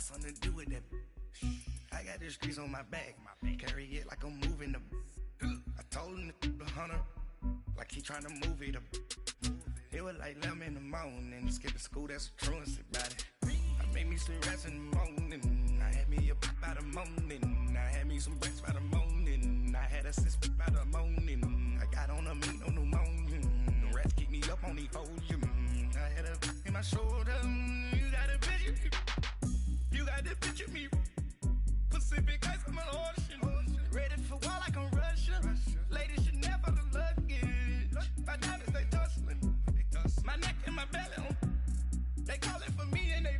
something to do with that. I got the streets on my back, carry it like I'm moving them. I told him to the hunter, like he trying to move it up. It was like 11 in the morning, skip to school, that's the truancy about it. I made me some rest in the morning, I had me up by the morning. I had me some breakfast by the morning, I had a sip by the morning. I got on a meat on the morning, the rats keep me up on the folium. I had a in my shoulder, you got a picture, you got the picture me. Pacific ice, I'm an ocean, ready for war like I'm Russia. Ladies should never the luggage, my diamonds they tussling. My neck and my belly, they call it for me and they,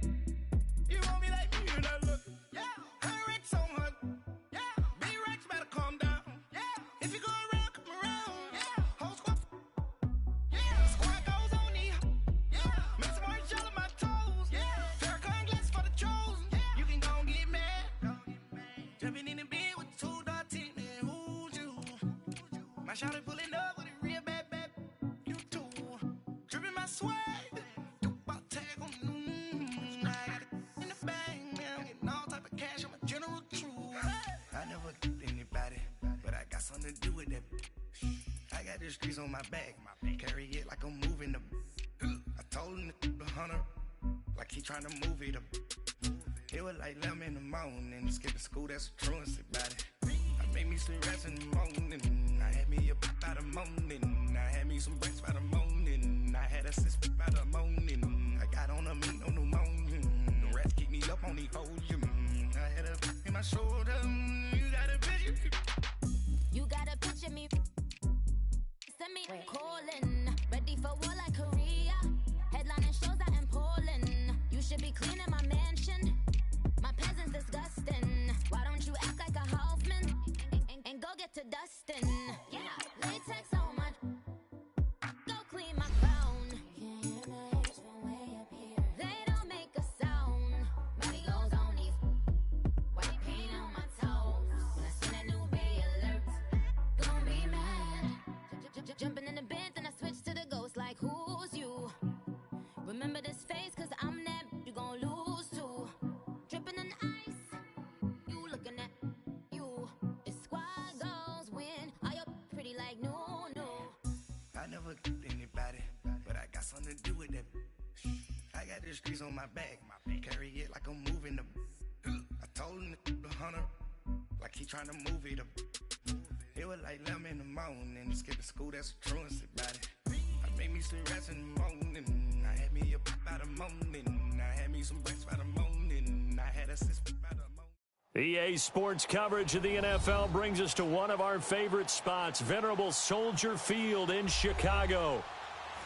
you want me like me and I look, yeah, her Rex on her, yeah, B-Rex better calm down, yeah, if you go around, come around, yeah, whole squad, yeah, squad goes on me, yeah, make some orange gel on my toes, yeah, Farrakhan glass for the chosen, yeah, you can go and get mad, jumping in the bed with 2 dark teeth, man, who's you, my shawty pulling up with a real bad, you too. Dripping my swag, about tag on I got it in the bag, man. I'm getting all type of cash. I'm a general true. I never did anybody, but I got something to do with that. I got the streets on my back, carry it like I'm moving them. I told him to the hunter, like he trying to move it up. It was like 11 in the morning, skip to school, that's the truancy about it. I made me some rest in the morning, I had me up by the morning. I had me some breakfast by the morning, I had a sip by the morning. I got on a meat on the morning, the rats keep me up on the folium. I had a in my shoulder, you got a picture. You got a picture me, send me calling, ready for war like Korea. Headlining shows out in Poland, you should be cleaning my mansion. My peasants disgusting, why don't you act like a Hoffman and go get to dustin'? Yeah, latex on my, go clean my crown. Can hear the H from way up here. They don't make a sound. Money goes on these white paint on my toes. When I seen that new Bay alert, gon' be mad. Jumping in the bed, then I switch to the ghost like who's you? Remember this face, cause I'm that you gon' lose too. Dripping in ice, you looking at you. It's squad goals win. Are you pretty like no? I never did anybody, but I got something to do with that. I got the streets on my back, carry it like I'm moving them. I told him to the hunter, like he trying to move it up. It was like 11 in the morning, skip to school, that's the truancy about it. I made me some rest in the morning, I had me up by the morning. I had me some breakfast by the morning, I had a sip by the morning. EA Sports coverage of the NFL brings us to one of our favorite spots, venerable Soldier Field in Chicago.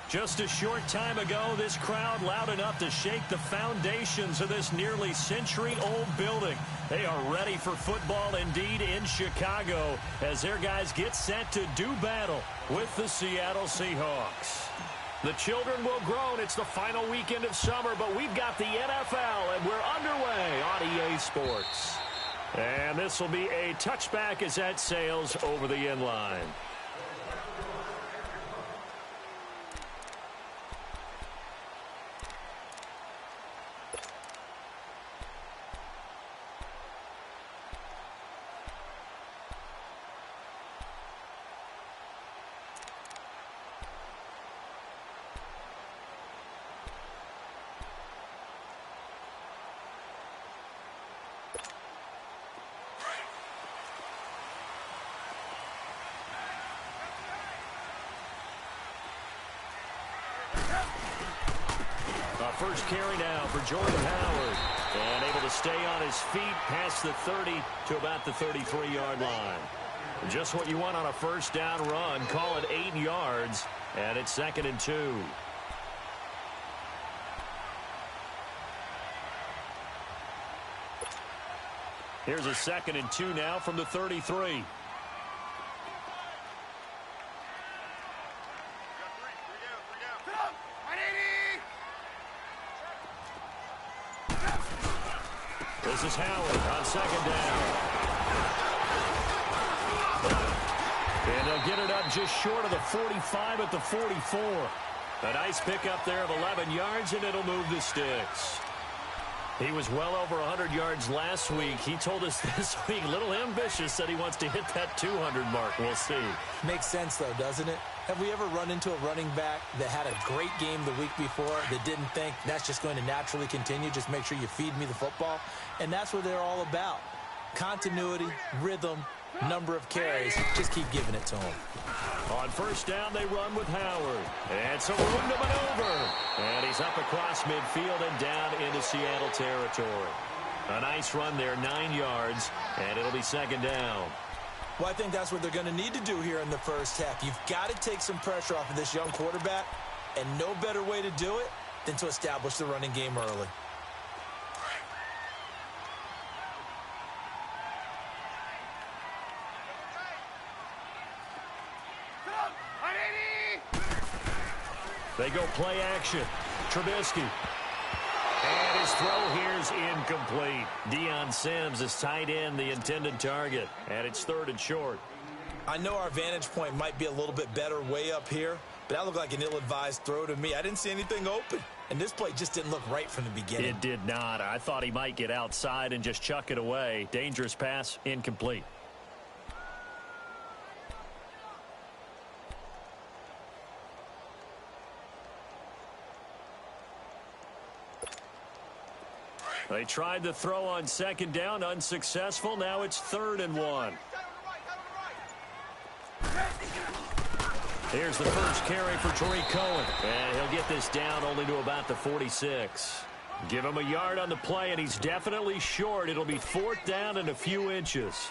Just a short time ago, this crowd loud enough to shake the foundations of this nearly century-old building. They are ready for football indeed in Chicago as their guys get set to do battle with the Seattle Seahawks. The children will groan. It's the final weekend of summer, but we've got the NFL, and we're underway on EA Sports. And this will be a touchback as that sails over the end line. First carry now for Jordan Howard. And able to stay on his feet past the 30 to about the 33-yard line. Just what you want on a first down run. Call it 8 yards. And it's 2nd and 2. Here's a 2nd and 2 now from the 33. This is Howard on 2nd down. And they'll get it up just short of the 45 at the 44. A nice pickup there of 11 yards, and it'll move the sticks. He was well over 100 yards last week. He told us this week, a little ambitious, said he wants to hit that 200 mark. We'll see. Makes sense, though, doesn't it? Have we ever run into a running back that had a great game the week before that didn't think that's just going to naturally continue? Just make sure you feed me the football. And that's what they're all about. Continuity, rhythm, number of carries. Just keep giving it to him. On first down, they run with Howard. And some room to maneuver. And he's up across midfield and down into Seattle territory. A nice run there, 9 yards, and it'll be second down. Well, I think that's what they're going to need to do here in the first half. You've got to take some pressure off of this young quarterback, and no better way to do it than to establish the running game early. They go play action. Trubisky. And his throw here's incomplete. Deion Sims is tight end, the intended target. And it's 3rd and short. I know our vantage point might be a little bit better way up here, but that looked like an ill-advised throw to me. I didn't see anything open. And this play just didn't look right from the beginning. It did not. I thought he might get outside and just chuck it away. Dangerous pass, incomplete. They tried the throw on second down, unsuccessful. Now it's 3rd and 1. Here's the first carry for Tariq Cohen. And he'll get this down only to about the 46. Give him a yard on the play, and he's definitely short. It'll be 4th down and a few inches.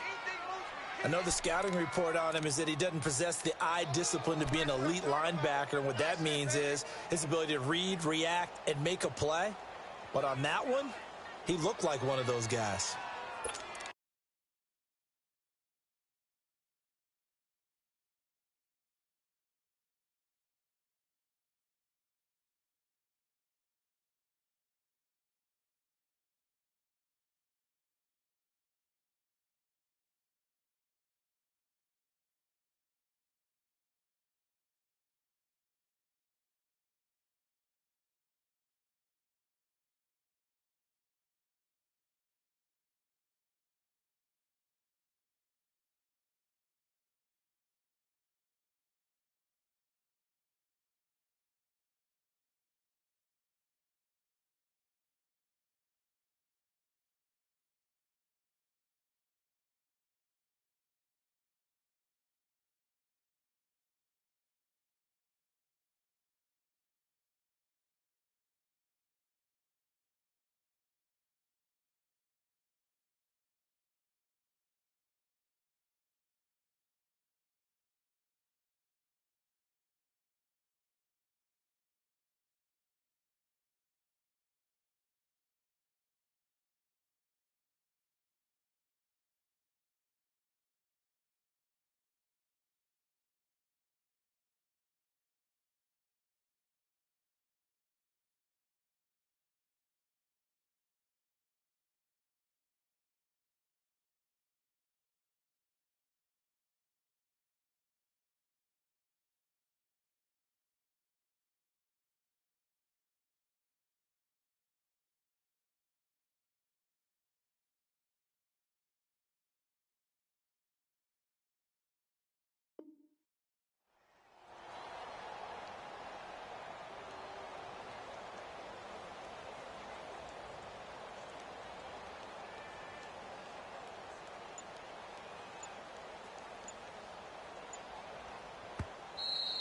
I know the scouting report on him is that he doesn't possess the eye discipline to be an elite linebacker. And what that means is his ability to read, react, and make a play. But on that one, he looked like one of those guys.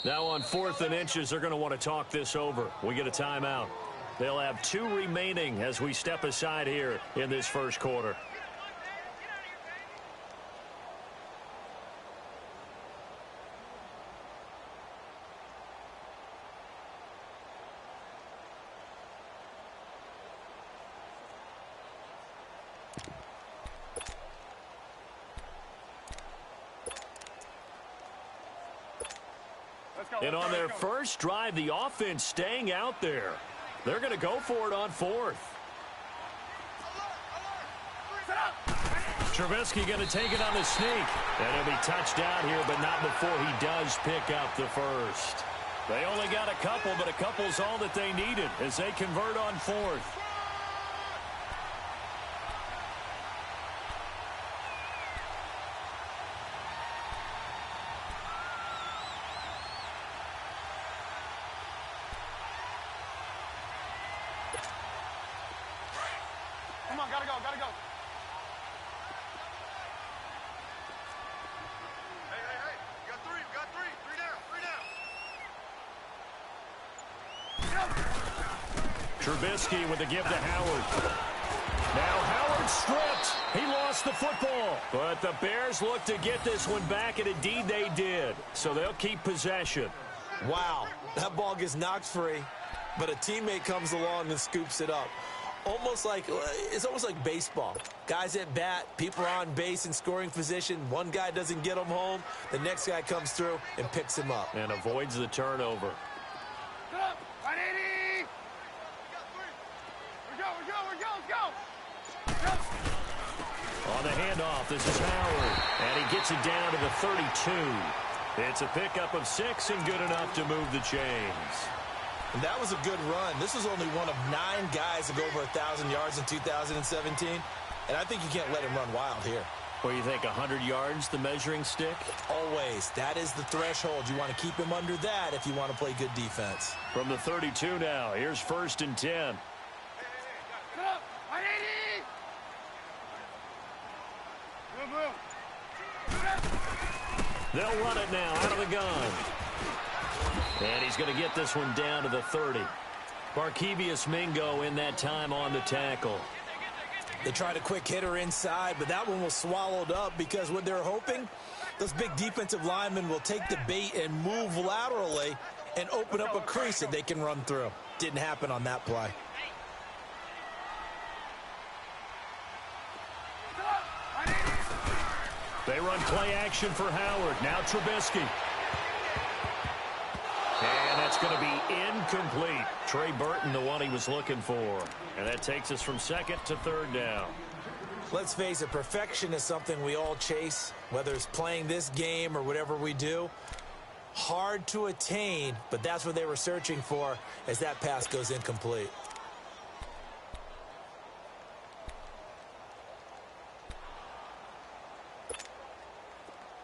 Now on 4th and inches, they're going to want to talk this over. We get a timeout. They'll have 2 remaining as we step aside here in this first quarter. And on their first drive, the offense staying out there. They're going to go for it on 4th. Trubisky going to take it on the sneak. And he'll be touched out here, but not before he does pick up the first. They only got a couple, but a couple's all that they needed as they convert on 4th. Come on, gotta go. Hey. You got three. Three down. Trubisky with the give to Howard. Now Howard stripped. He lost the football. But the Bears look to get this one back, and indeed they did. So they'll keep possession. Wow, that ball gets knocked free, but a teammate comes along and scoops it up. It's almost like baseball. Guys at bat, people are on base in scoring position. One guy doesn't get him home. The next guy comes through and picks him up. And avoids the turnover. Get up. 180. We're go. On the handoff, this is Howard. And he gets it down to the 32. It's a pickup of 6 and good enough to move the chains. And that was a good run. This was only one of 9 guys to go over 1,000 yards in 2017. And I think you can't let him run wild here. Well, you think 100 yards, the measuring stick? Always. That is the threshold. You want to keep him under that if you want to play good defense. From the 32 now, here's 1st and 10. Get up. 180. Move. They'll run it now out of the gun. And he's going to get this one down to the 30. Barkevius Mingo in that time on the tackle. They tried a quick hitter inside, but that one was swallowed up because what they're hoping, those big defensive linemen will take the bait and move laterally and open up a crease that they can run through. Didn't happen on that play. They run play action for Howard. Now Trubisky. And that's going to be incomplete. Trey Burton, the one he was looking for. And that takes us from 2nd to 3rd down. Let's face it, perfection is something we all chase, whether it's playing this game or whatever we do. Hard to attain, but that's what they were searching for as that pass goes incomplete.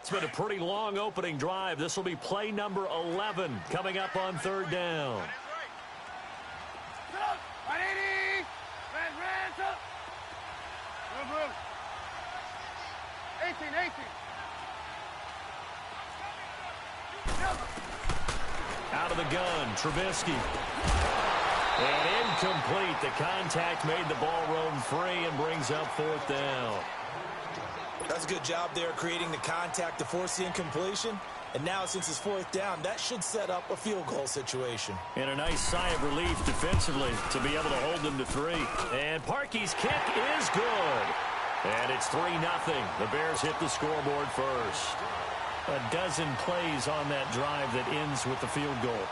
It's been a pretty long opening drive. This will be play number 11 coming up on 3rd down. Get up. 180. Red, up. Move. 18. Out of the gun, Trubisky. And incomplete. The contact made the ball roam free and brings up 4th down. That's a good job there creating the contact to force the incompletion. And now since it's 4th down, that should set up a field goal situation. And a nice sigh of relief defensively to be able to hold them to 3. And Parkey's kick is good. And it's 3-0. The Bears hit the scoreboard first. A dozen plays on that drive that ends with the field goal.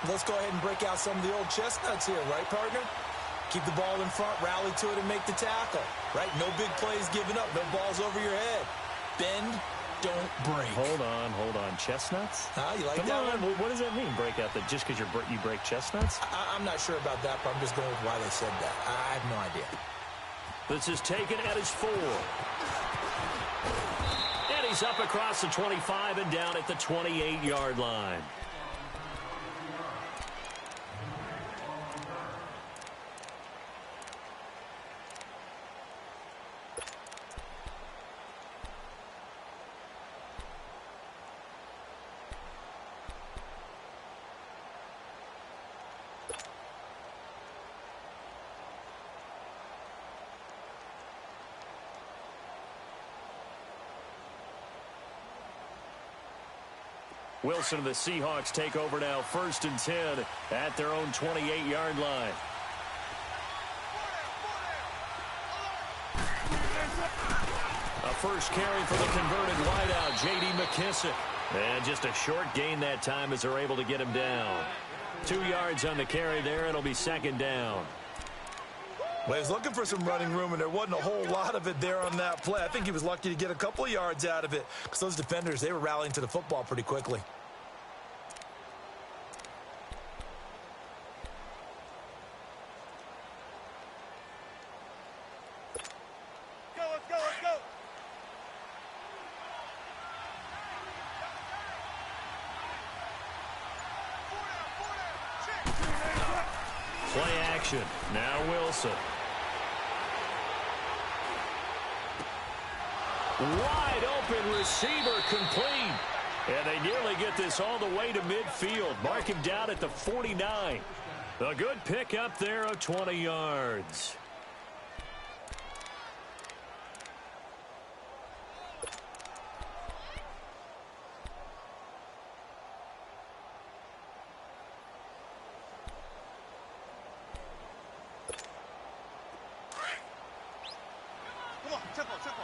Let's go ahead and break out some of the old chestnuts here, right, partner? Keep the ball in front, rally to it, and make the tackle. Right? No big plays given up. No balls over your head. Bend, don't break. Hold on. Chestnuts? You like Come that on. one? What does that mean, break out? That just because you break chestnuts? I'm not sure about that, but I'm just going with why they said that. I have no idea. This is taken at his 4. And he's up across the 25 and down at the 28-yard line. Wilson and the Seahawks take over now, 1st and 10 at their own 28-yard line. A first carry for the converted wideout, J.D. McKissick. And just a short gain that time as they're able to get him down. 2 yards on the carry there. It'll be 2nd down. Well, he was looking for some running room, and there wasn't a whole lot of it there on that play. I think he was lucky to get a couple of yards out of it because those defenders, they were rallying to the football pretty quickly. Let's go. Play action. Now Wilson. Wide open receiver complete. And they nearly get this all the way to midfield. Mark him down at the 49. A good pickup there of 20 yards. Come on, tempo.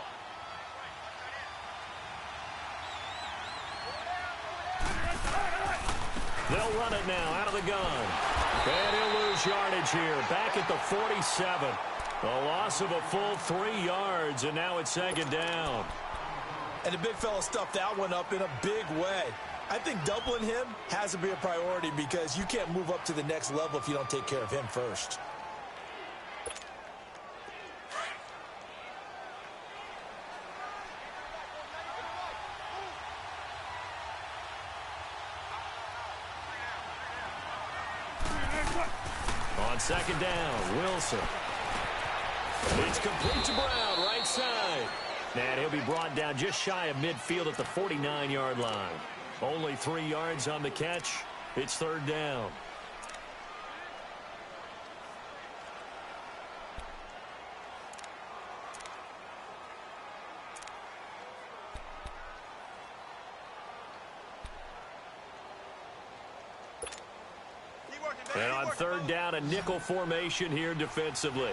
They'll run it now out of the gun. And he'll lose yardage here. Back at the 47. A loss of a full 3 yards, and now it's second down. And the big fella stuffed that one up in a big way. I think doubling him has to be a priority because you can't move up to the next level if you don't take care of him first. On second down, Wilson. It's complete to Brown, right side. And he'll be brought down just shy of midfield at the 49-yard line. Only 3 yards on the catch. It's third down. And on third down, a nickel formation here defensively.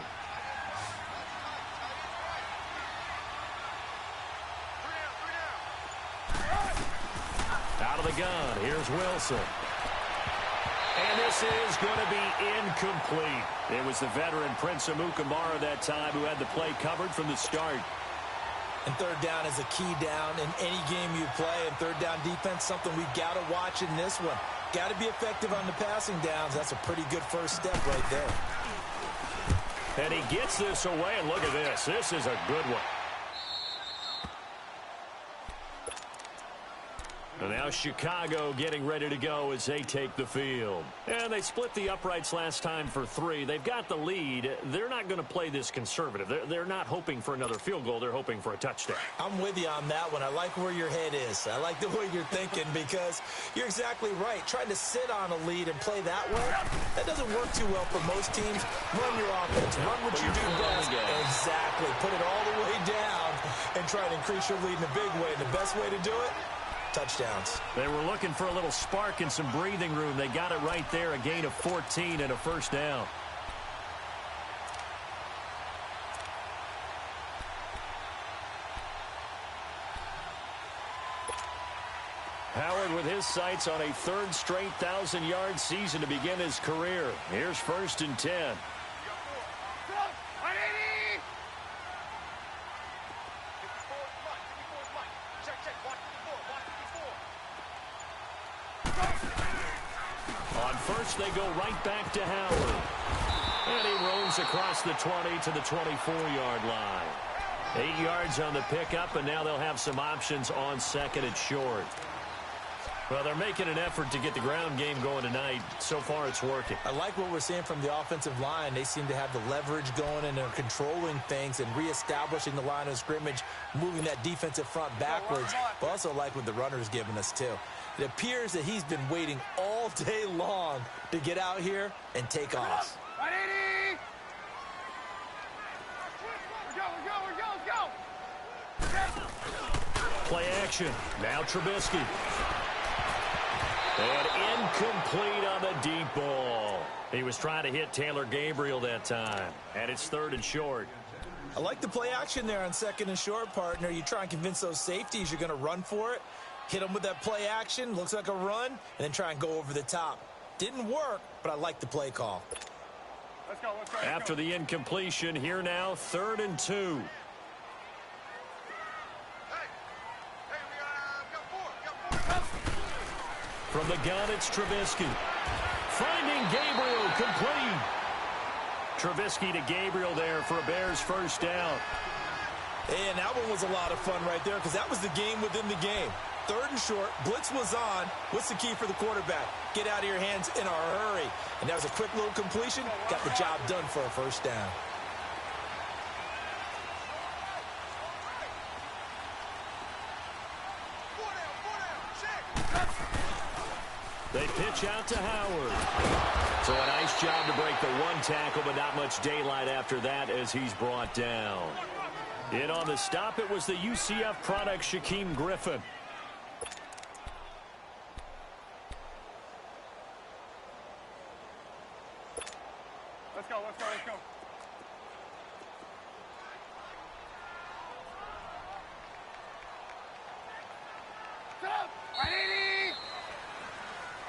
Out of the gun, here's Wilson. And this is going to be incomplete. It was the veteran Prince Amukamara that time who had the play covered from the start. And third down is a key down in any game you play. And third down defense, something we got to watch in this one. Got to be effective on the passing downs. That's a pretty good first step right there. And he gets this away, and look at this. This is a good one. And now Chicago getting ready to go as they take the field. And they split the uprights last time for 3. They've got the lead. They're not going to play this conservative. They're not hoping for another field goal. They're hoping for a touchdown. I'm with you on that one. I like where your head is. I like the way you're thinking because you're exactly right. Trying to sit on a lead and play that way, that doesn't work too well for most teams. Run your offense. Run what you do best. Exactly. Put it all the way down and try to increase your lead in a big way. And the best way to do it, touchdowns. They were looking for a little spark and some breathing room. They got it right there, a gain of 14 and a first down. Howard with his sights on a third straight 1,000-yard season to begin his career. Here's first and 10. On first, they go right back to Howard. And he roams across the 20 to the 24-yard line. 8 yards on the pickup, and now they'll have some options on second and short. Well, they're making an effort to get the ground game going tonight. So far, it's working. I like what we're seeing from the offensive line. They seem to have the leverage going, and they're controlling things and reestablishing the line of scrimmage, moving that defensive front backwards. But also like what the runner's giving us, too. It appears that he's been waiting all day long to get out here and take off. Play action. Now Trubisky. And incomplete on the deep ball. He was trying to hit Taylor Gabriel that time. And it's third and short. I like the play action there on second and short, partner. You try and convince those safeties you're going to run for it. Hit them with that play action. Looks like a run. And then try and go over the top. Didn't work, but I like the play call. Let's go. After the incompletion, here now, 3rd and 2. From the gun, it's Trubisky. Finding Gabriel, complete. Trubisky to Gabriel there for a Bears first down. And that one was a lot of fun right there because that was the game within the game. 3rd and short, blitz was on. What's the key for the quarterback? Get out of your hands in a hurry. And that was a quick little completion. Got the job done for a first down. Pitch out to Howard. So a nice job to break the one tackle, but not much daylight after that as he's brought down. In on the stop, it was the UCF product, Shaquem Griffin. Let's go, let's go, let's go.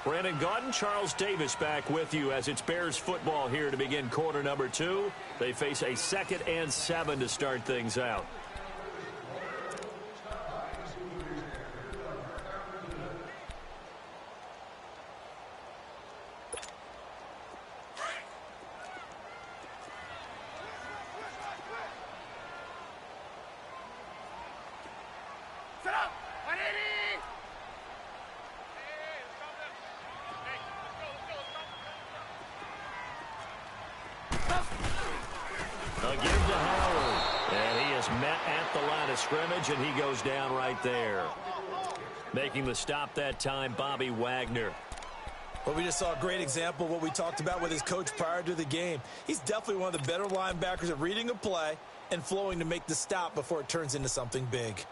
Brandon Gaudin, Charles Davis back with you as it's Bears football here to begin quarter number 2. They face a 2nd and 7 to start things out. Set up! 180! A give to Howard. And he is met at the line of scrimmage, and he goes down right there. Making the stop that time, Bobby Wagner. Well, we just saw a great example of what we talked about with his coach prior to the game. He's definitely one of the better linebackers at reading a play and flowing to make the stop before it turns into something big.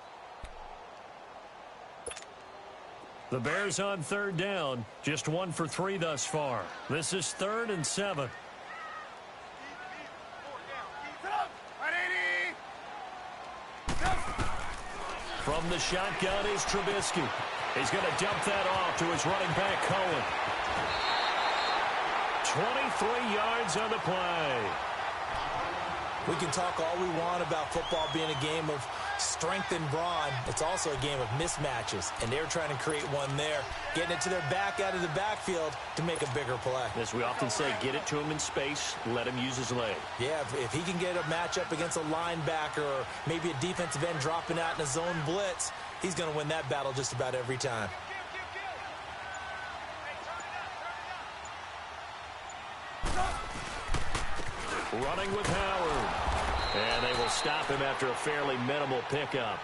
The Bears on 3rd down, just 1 for 3 thus far. This is 3rd and 7. From the shotgun is Trubisky. He's going to dump that off to his running back, Cohen. 23 yards on the play. We can talk all we want about football being a game of strength and brawn. It's also a game of mismatches, and they're trying to create one there, getting it to their back out of the backfield to make a bigger play. As we often say, get it to him in space, let him use his leg. Yeah, if he can get a matchup against a linebacker or maybe a defensive end dropping out in a zone blitz, he's going to win that battle just about every time. Running with Howard. And they will stop him after a fairly minimal pickup.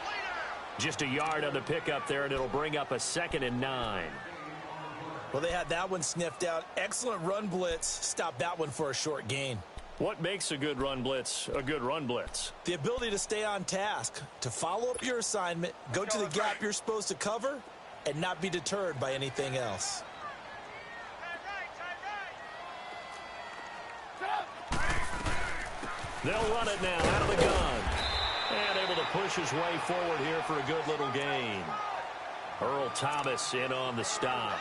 Just a yard on the pickup there, and it'll bring up a 2nd and 9. Well, they had that one sniffed out. Excellent run blitz. Stop that one for a short gain. What makes a good run blitz a good run blitz? The ability to stay on task, to follow up your assignment, go to the gap you're supposed to cover, and not be deterred by anything else. They'll run it now out of the gun. And able to push his way forward here for a good little gain. Earl Thomas in on the stop.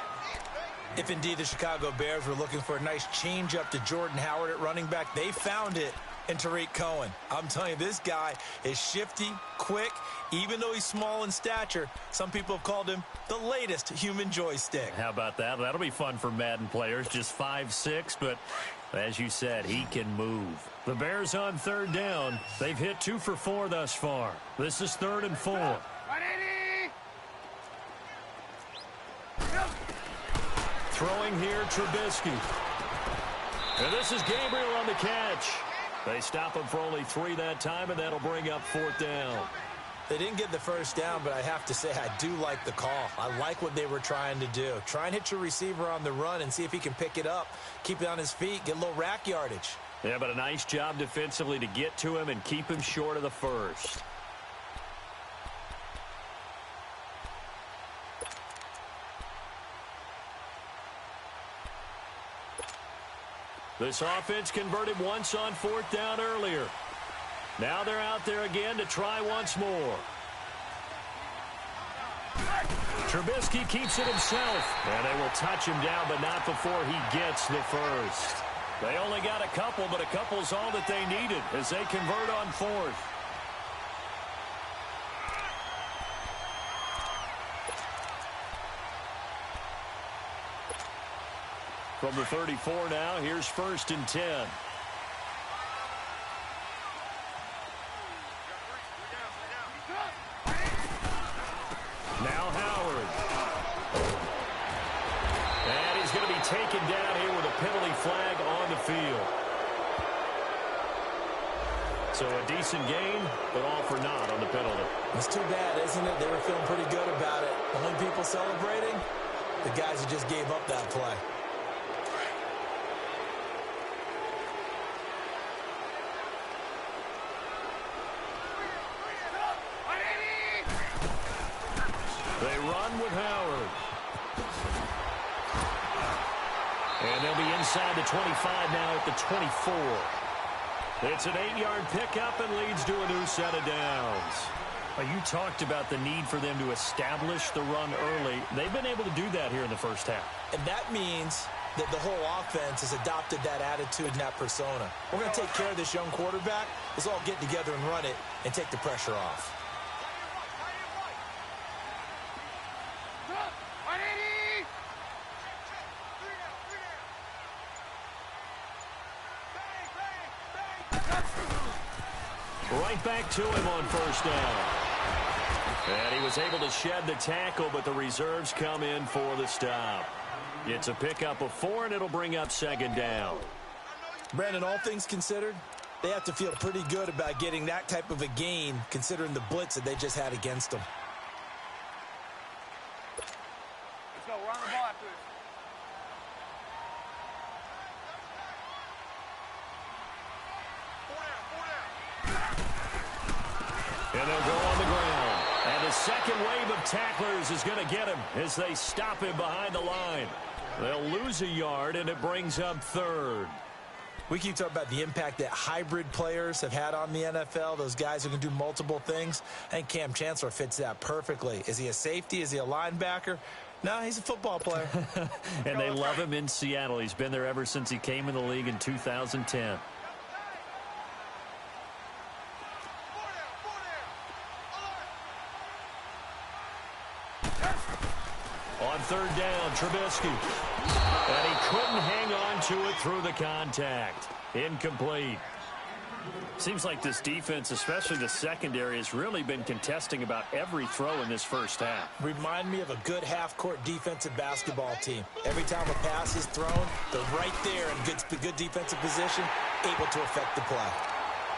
If indeed the Chicago Bears were looking for a nice change-up to Jordan Howard at running back, they found it in Tariq Cohen. I'm telling you, this guy is shifty, quick, even though he's small in stature. Some people have called him the latest human joystick. How about that? That'll be fun for Madden players. Just 5'6", but as you said, he can move. The Bears on 3rd down. They've hit 2 for 4 thus far. This is 3rd and 4. 180! Throwing here, Trubisky. And this is Gabriel on the catch. They stop him for only 3 that time, and that'll bring up 4th down. They didn't get the first down, but I have to say I do like the call. I like what they were trying to do. Try and hit your receiver on the run and see if he can pick it up, keep it on his feet, get a little rack yardage. Yeah, but a nice job defensively to get to him and keep him short of the first. This offense converted once on 4th down earlier. Now they're out there again to try once more. Trubisky keeps it himself. And they will touch him down, but not before he gets the first. They only got a couple, but a couple's all that they needed as they convert on 4th. From the 34 now, here's 1st and 10. Now Howard. And he's going to be taken down here with a penalty flag on the field. So a decent gain, but all for naught on the penalty. It's too bad, isn't it? They were feeling pretty good about it. Only people celebrating, the guys who just gave up that play. They run with Howard. And they'll be inside the 25 now at the 24. It's an 8-yard pickup and leads to a new set of downs. Well, you talked about the need for them to establish the run early. They've been able to do that here in the first half. And that means that the whole offense has adopted that attitude and that persona. We're going to take care of this young quarterback. Let's all get together and run it and take the pressure off. Right back to him on first down. And he was able to shed the tackle, but the reserves come in for the stop. It's a pickup of 4, and it'll bring up second down. Brandon, all things considered, they have to feel pretty good about getting that type of a gain, considering the blitz that they just had against them. Let's go. We're on the ball after this. And they'll go on the ground. And the second wave of tacklers is going to get him as they stop him behind the line. They'll lose a yard, and it brings up third. We keep talking about the impact that hybrid players have had on the NFL, those guys who can do multiple things. I think Cam Chancellor fits that perfectly. Is he a safety? Is he a linebacker? No, he's a football player. And they love him in Seattle. He's been there ever since he came in the league in 2010. On third down, Trubisky. And he couldn't hang on to it through the contact. Incomplete. Seems like this defense, especially the secondary, has really been contesting about every throw in this first half. Remind me of a good half-court defensive basketball team. Every time a pass is thrown, they're right there in good defensive position, able to affect the play.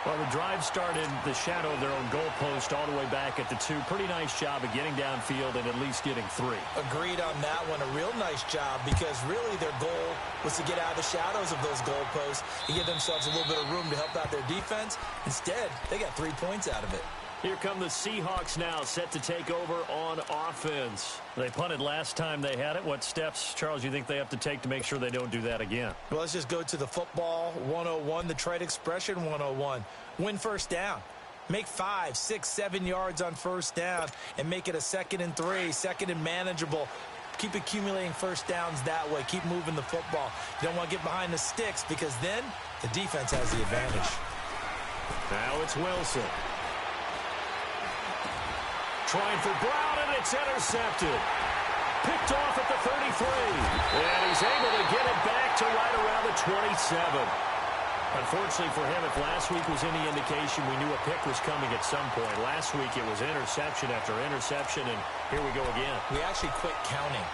Well, the drive started in the shadow of their own goalpost all the way back at the 2. Pretty nice job of getting downfield and at least getting 3. Agreed on that one. A real nice job because really their goal was to get out of the shadows of those goalposts and give themselves a little bit of room to help out their defense. Instead, they got 3 points out of it. Here come the Seahawks now, set to take over on offense. They punted last time they had it. What steps, Charles, you think they have to take to make sure they don't do that again? Well, let's just go to the football 101, the trade expression 101. Win first down. Make 5, 6, 7 yards on first down and make it a 2nd and 3, 2nd and manageable. Keep accumulating first downs that way. Keep moving the football. You don't want to get behind the sticks because then the defense has the advantage. Now it's Wilson. Trying for Brown, and it's intercepted. Picked off at the 33. And he's able to get it back to right around the 27. Unfortunately for him, if last week was any indication, we knew a pick was coming at some point. Last week it was interception after interception, and here we go again. We actually quit counting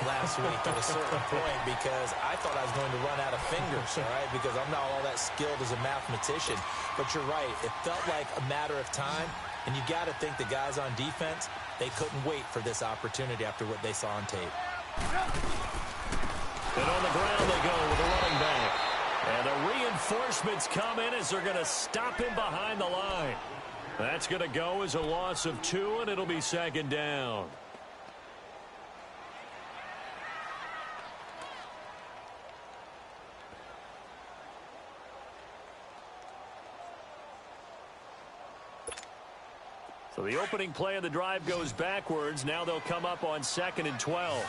last week at a certain point because I thought I was going to run out of fingers, all right, because I'm not all that skilled as a mathematician. But you're right. It felt like a matter of time. And you got to think the guys on defense, they couldn't wait for this opportunity after what they saw on tape. And on the ground they go with a running back. And the reinforcements come in as they're going to stop him behind the line. That's going to go as a loss of 2, and it'll be second down. So the opening play of the drive goes backwards. Now they'll come up on 2nd and 12.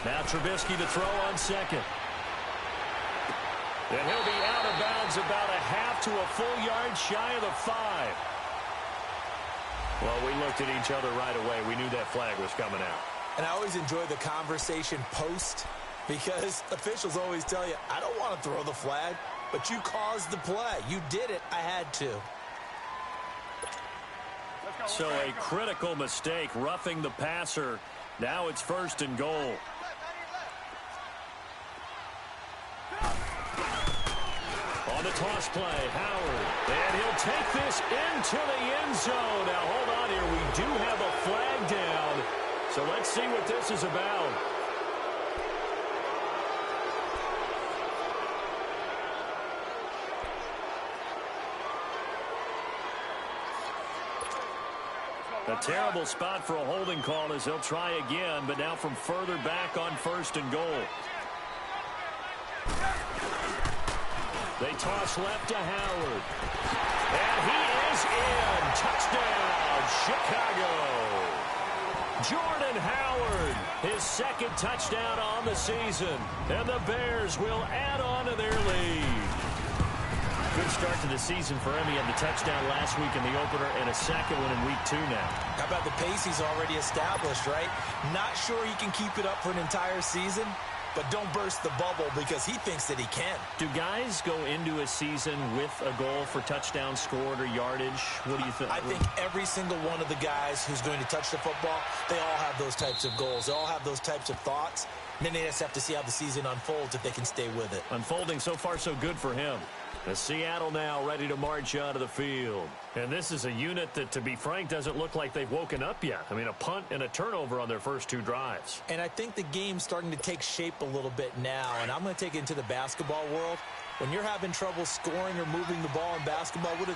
Now Trubisky to throw on 2nd. And he'll be out of bounds about a half to a full yard shy of the 5. Well, we looked at each other right away. We knew that flag was coming out. And I always enjoy the conversation post because officials always tell you, I don't want to throw the flag, but you caused the play. You did it. I had to. So a critical mistake, roughing the passer. Now it's 1st and goal. On the toss play, Howard. And he'll take this into the end zone. Now, hold on here. We do have a flag down. So let's see what this is about. A terrible spot for a holding call as they'll try again, but now from further back on 1st and goal. They toss left to Howard. And he is in. Touchdown, Chicago. Jordan Howard, his 2nd touchdown on the season. And the Bears will add on to their lead. Good start to the season for him. He had the touchdown last week in the opener and a 2nd one in week 2 now. How about the pace he's already established, right? Not sure he can keep it up for an entire season, but don't burst the bubble because he thinks that he can. Do guys go into a season with a goal for touchdown scored or yardage? What do you think? I think every single one of the guys who's going to touch the football, they all have those types of goals. They all have those types of thoughts. And then they just have to see how the season unfolds if they can stay with it. Unfolding so far so good for him. As Seattle now ready to march onto the field. And this is a unit that, to be frank, doesn't look like they've woken up yet. I mean, a punt and a turnover on their first 2 drives. And I think the game's starting to take shape a little bit now. And I'm going to take it into the basketball world. When you're having trouble scoring or moving the ball in basketball, what do?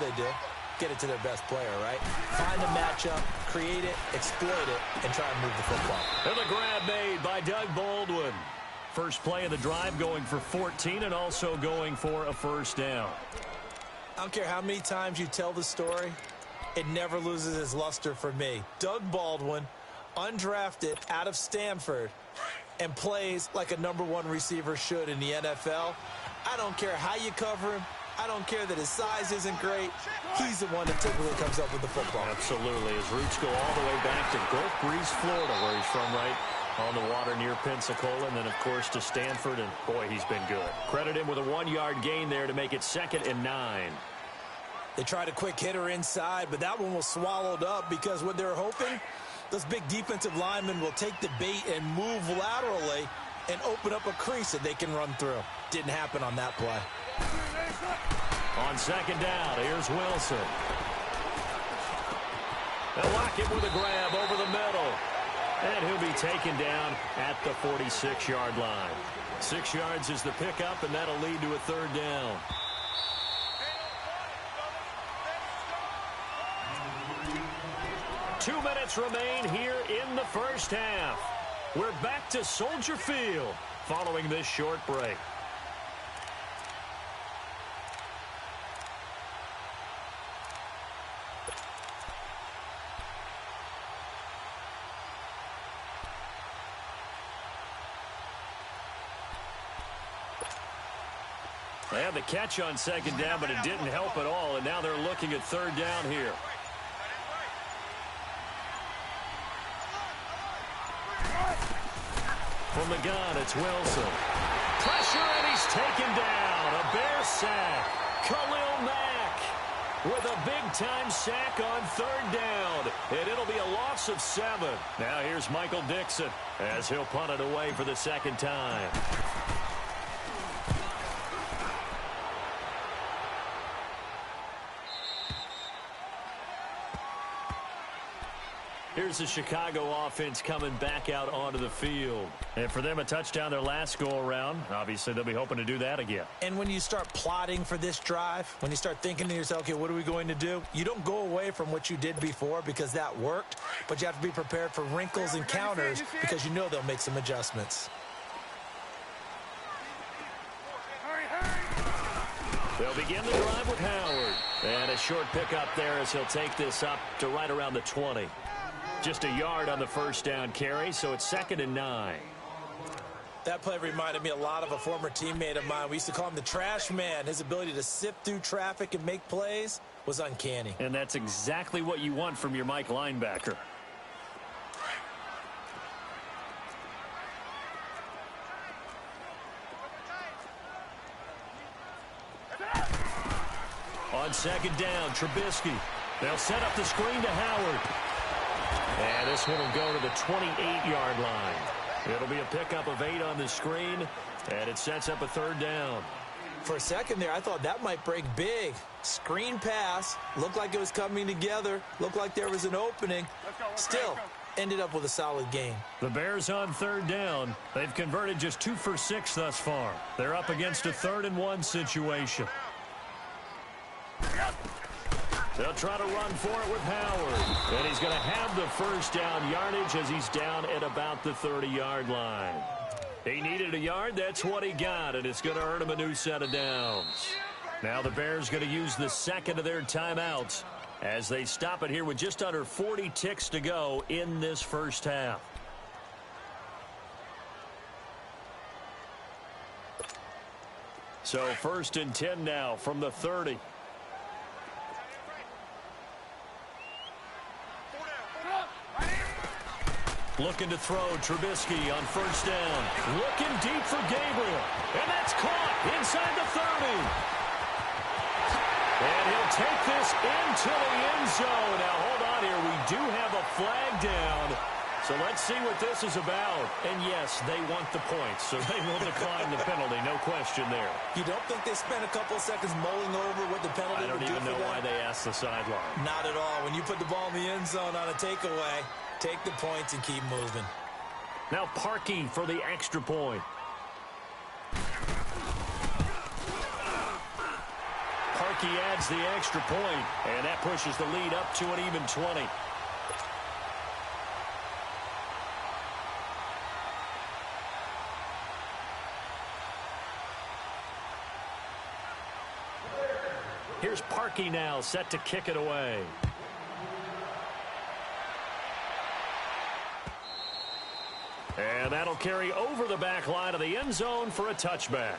Get it to their best player, right? Find a matchup, create it, exploit it, and try and move the football. And the grab made by Doug Baldwin. First play of the drive going for 14 and also going for a 1st down. I don't care how many times you tell the story, it never loses its luster for me. Doug Baldwin, undrafted out of Stanford, and plays like a #1 receiver should in the NFL. I don't care how you cover him. I don't care that his size isn't great. He's the one that typically comes up with the football. Absolutely. His roots go all the way back to Gulf Breeze, Florida, where he's from, right? On the water near Pensacola, and then, of course, to Stanford, and, boy, he's been good. Credit him with a 1-yard gain there to make it 2nd and 9. They tried a quick hitter inside, but that one was swallowed up because what they're hoping, those big defensive linemen will take the bait and move laterally and open up a crease that they can run through. Didn't happen on that play. On 2nd down, here's Wilson. They'll lock him with a grab over the middle. And he'll be taken down at the 46-yard line. 6 yards is the pickup, and that'll lead to a 3rd down. Two minutes remain here in the first half. We're back to Soldier Field following this short break. They had the catch on 2nd down, but it didn't help at all, and now they're looking at 3rd down here. From the gun, it's Wilson. Pressure, and he's taken down. A Bear sack. Khalil Mack with a big-time sack on 3rd down, and it'll be a loss of 7. Now here's Michael Dixon as he'll punt it away for the 2nd time. Here's the Chicago offense coming back out onto the field. And for them, a touchdown their last go-around. Obviously, they'll be hoping to do that again. And when you start plotting for this drive, when you start thinking to yourself, okay, what are we going to do? You don't go away from what you did before because that worked, but you have to be prepared for wrinkles and counters because you know they'll make some adjustments. They'll begin the drive with Howard. And a short pickup there as he'll take this up to right around the 20. Just a yard on the 1st down carry, so it's 2nd and 9. That play reminded me a lot of a former teammate of mine. We used to call him the trash man. His ability to sift through traffic and make plays was uncanny. And that's exactly what you want from your Mike linebacker. On 2nd down, Trubisky. They'll set up the screen to Howard. And this one will go to the 28-yard line. It'll be a pickup of 8 on the screen, and it sets up a 3rd down. For a second there, I thought that might break big. Screen pass. Looked like it was coming together. Looked like there was an opening. Still, ended up with a solid game. The Bears on third down. They've converted just 2 for 6 thus far. They're up against a 3rd and 1 situation. They'll try to run for it with Howard. And he's going to have the first down yardage as he's down at about the 30-yard line. He needed a yard. That's what he got, and it's going to earn him a new set of downs. Now the Bears going to use the second of their timeouts as they stop it here with just under 40 ticks to go in this first half. So 1st and 10 now from the 30. Looking to throw, Trubisky on first down. Looking deep for Gabriel. And that's caught inside the 30. And he'll take this into the end zone. Now, hold on here. We do have a flag down. So let's see what this is about. And, yes, they want the points, so they will decline the penalty. No question there. You don't think they spent a couple of seconds mulling over what the penalty would do for them? I don't even know why they asked the sideline. Not at all. When you put the ball in the end zone on a takeaway, take the points and keep moving. Now Parkey for the extra point. Parkey adds the extra point, and that pushes the lead up to an even 20. Here's Parkey now, set to kick it away. And that'll carry over the back line of the end zone for a touchback.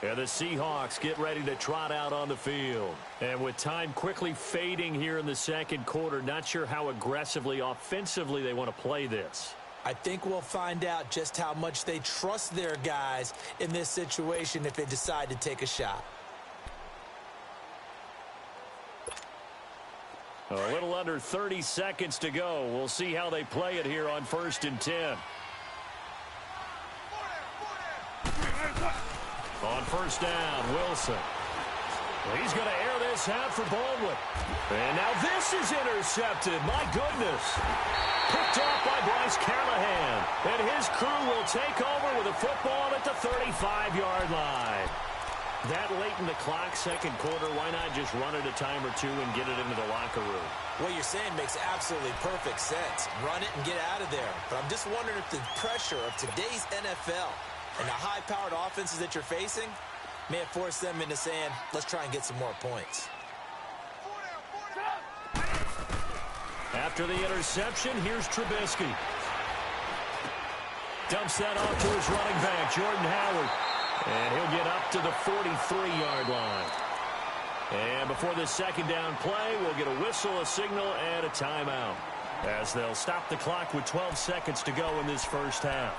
And the Seahawks get ready to trot out on the field. And with time quickly fading here in the second quarter, not sure how aggressively, offensively they want to play this. I think we'll find out just how much they trust their guys in this situation if they decide to take a shot. A little under 30 seconds to go. We'll see how they play it here on 1st and 10. On first down, Wilson. He's going to air this out for Baldwin. And now this is intercepted. My goodness. Picked off by Bryce Callahan. And his crew will take over with a football at the 35-yard line. That late in the clock, second quarter, why not just run it a time or two and get it into the locker room? What you're saying makes absolutely perfect sense. Run it and get out of there. But I'm just wondering if the pressure of today's NFL and the high-powered offenses that you're facing may have forced them into saying, let's try and get some more points. After the interception, here's Trubisky. Dumps that off to his running back, Jordan Howard. And he'll get up to the 43-yard line. And before this second down play, we'll get a whistle, a signal, and a timeout, as they'll stop the clock with 12 seconds to go in this first half.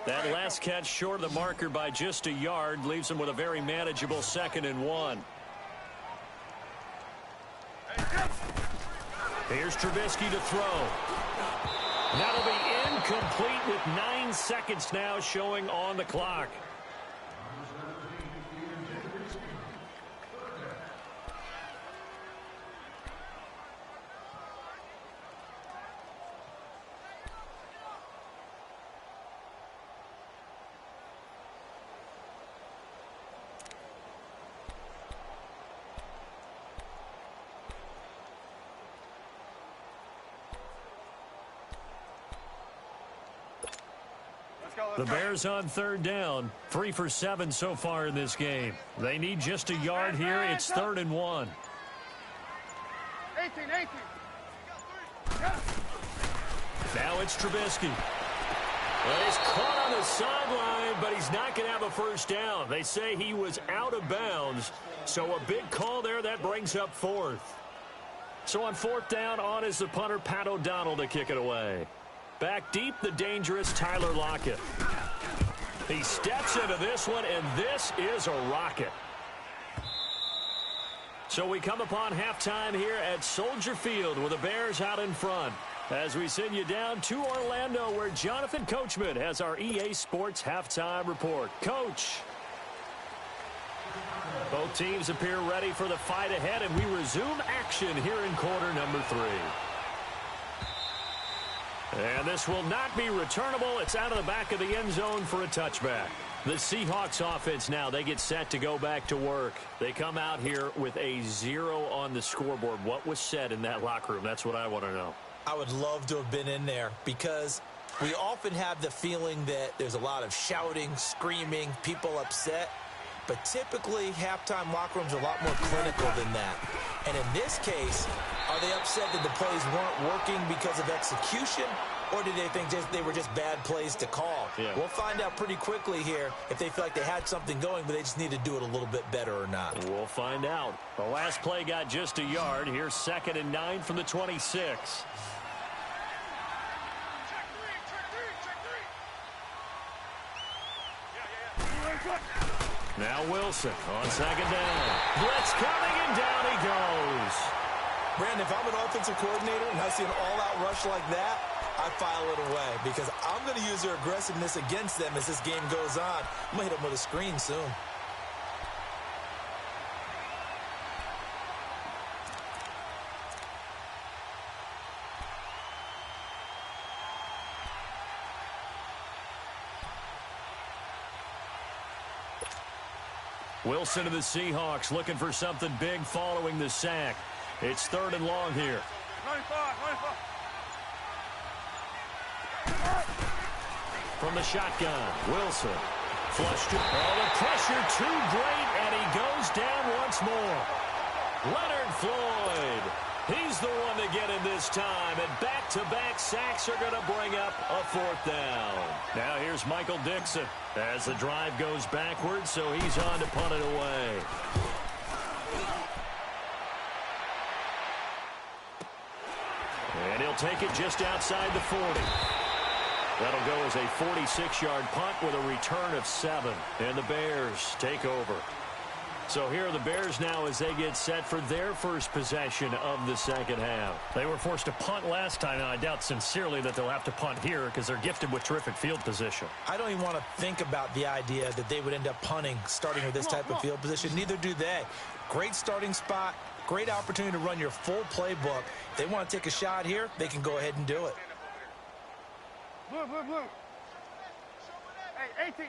That last catch short of the marker by just a yard leaves him with a very manageable 2nd and 1. Here's Trubisky to throw. That'll be incomplete with 9 seconds now showing on the clock. The Bears on third down, 3 for 7 so far in this game. They need just a yard here. It's 3rd and 1. 18. Now it's Trubisky. Well, he's caught on the sideline, but he's not going to have a first down. They say he was out of bounds, so a big call there. That brings up 4th. So on 4th down, on is the punter, Pat O'Donnell, to kick it away. Back deep, the dangerous Tyler Lockett. He steps into this one, and this is a rocket. So we come upon halftime here at Soldier Field with the Bears out in front. As we send you down to Orlando, where Jonathan Coachman has our EA Sports halftime report. Coach. Both teams appear ready for the fight ahead, and we resume action here in quarter number 3. And this will not be returnable. It's out of the back of the end zone for a touchback. The Seahawks offense now, they get set to go back to work. They come out here with a 0 on the scoreboard. What was said in that locker room? That's what I want to know. I would love to have been in there because we often have the feeling that there's a lot of shouting, screaming, people upset. But typically, halftime locker rooms are a lot more clinical than that. And in this case, are they upset that the plays weren't working because of execution? Or did they think they were just bad plays to call? Yeah. We'll find out pretty quickly here if they feel like they had something going, but they just need to do it a little bit better or not. We'll find out. The last play got just a yard. Here's 2nd and 9 from the 26. Now Wilson on 2nd down. Blitz coming, and down he goes. Brandon, if I'm an offensive coordinator and I see an all-out rush like that, I file it away because I'm going to use their aggressiveness against them as this game goes on. I'm going to hit them with a screen soon. Wilson to the Seahawks looking for something big following the sack. It's 3rd and long here. 95. From the shotgun, Wilson flushed it. Oh, the pressure too great, and he goes down once more. Leonard Floyd, he's the one to get him this time, and back-to-back sacks are going to bring up a 4th down. Now here's Michael Dixon as the drive goes backwards, so he's on to punt it away. And he'll take it just outside the 40. That'll go as a 46-yard punt with a return of 7. And the Bears take over. So here are the Bears now as they get set for their first possession of the second half. They were forced to punt last time, and I doubt sincerely that they'll have to punt here because they're gifted with terrific field position. I don't even want to think about the idea that they would end up punting starting with this type of field position. Neither do they. Great starting spot, great opportunity to run your full playbook. If they want to take a shot here, they can go ahead and do it. Blue. Hey, 18.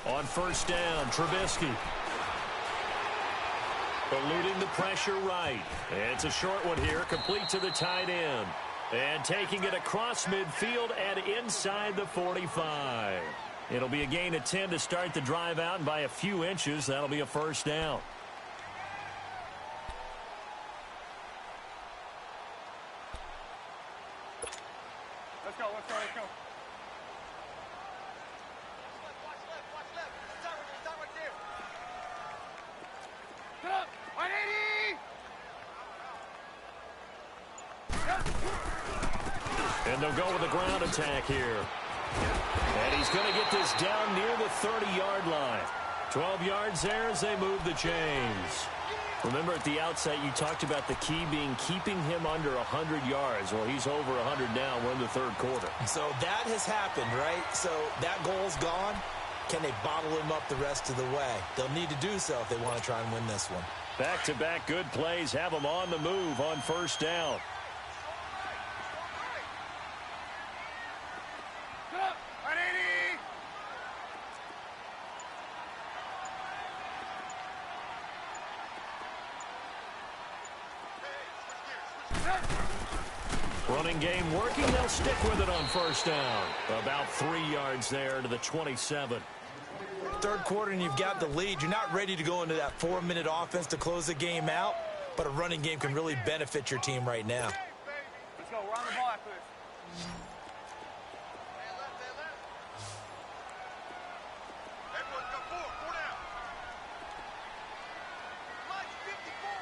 On 1st down, Trubisky. Eluding the pressure right. And it's a short one here, complete to the tight end. And taking it across midfield and inside the 45. It'll be a gain of 10 to start the drive out, and by a few inches, that'll be a 1st down. Let's go. Get up! 180! And they'll go with a ground attack here. And he's going to get this down near the 30-yard line. 12 yards there as they move the chains. Remember at the outset you talked about the key being keeping him under 100 yards. Well, he's over 100 now. We're in the 3rd quarter. So that has happened, right? So that goal's gone. Can they bottle him up the rest of the way? They'll need to do so if they want to try and win this one. Back-to-back good plays have them on the move on 1st down. Get up! 180! Running game working. They'll stick with it on 1st down. About 3 yards there to the 27. 3rd quarter and you've got the lead. You're not ready to go into that 4-minute offense to close the game out, but a running game can really benefit your team right now. Let's go. We're on the ball after this. Everyone go forward. 4 down. Mike's 54.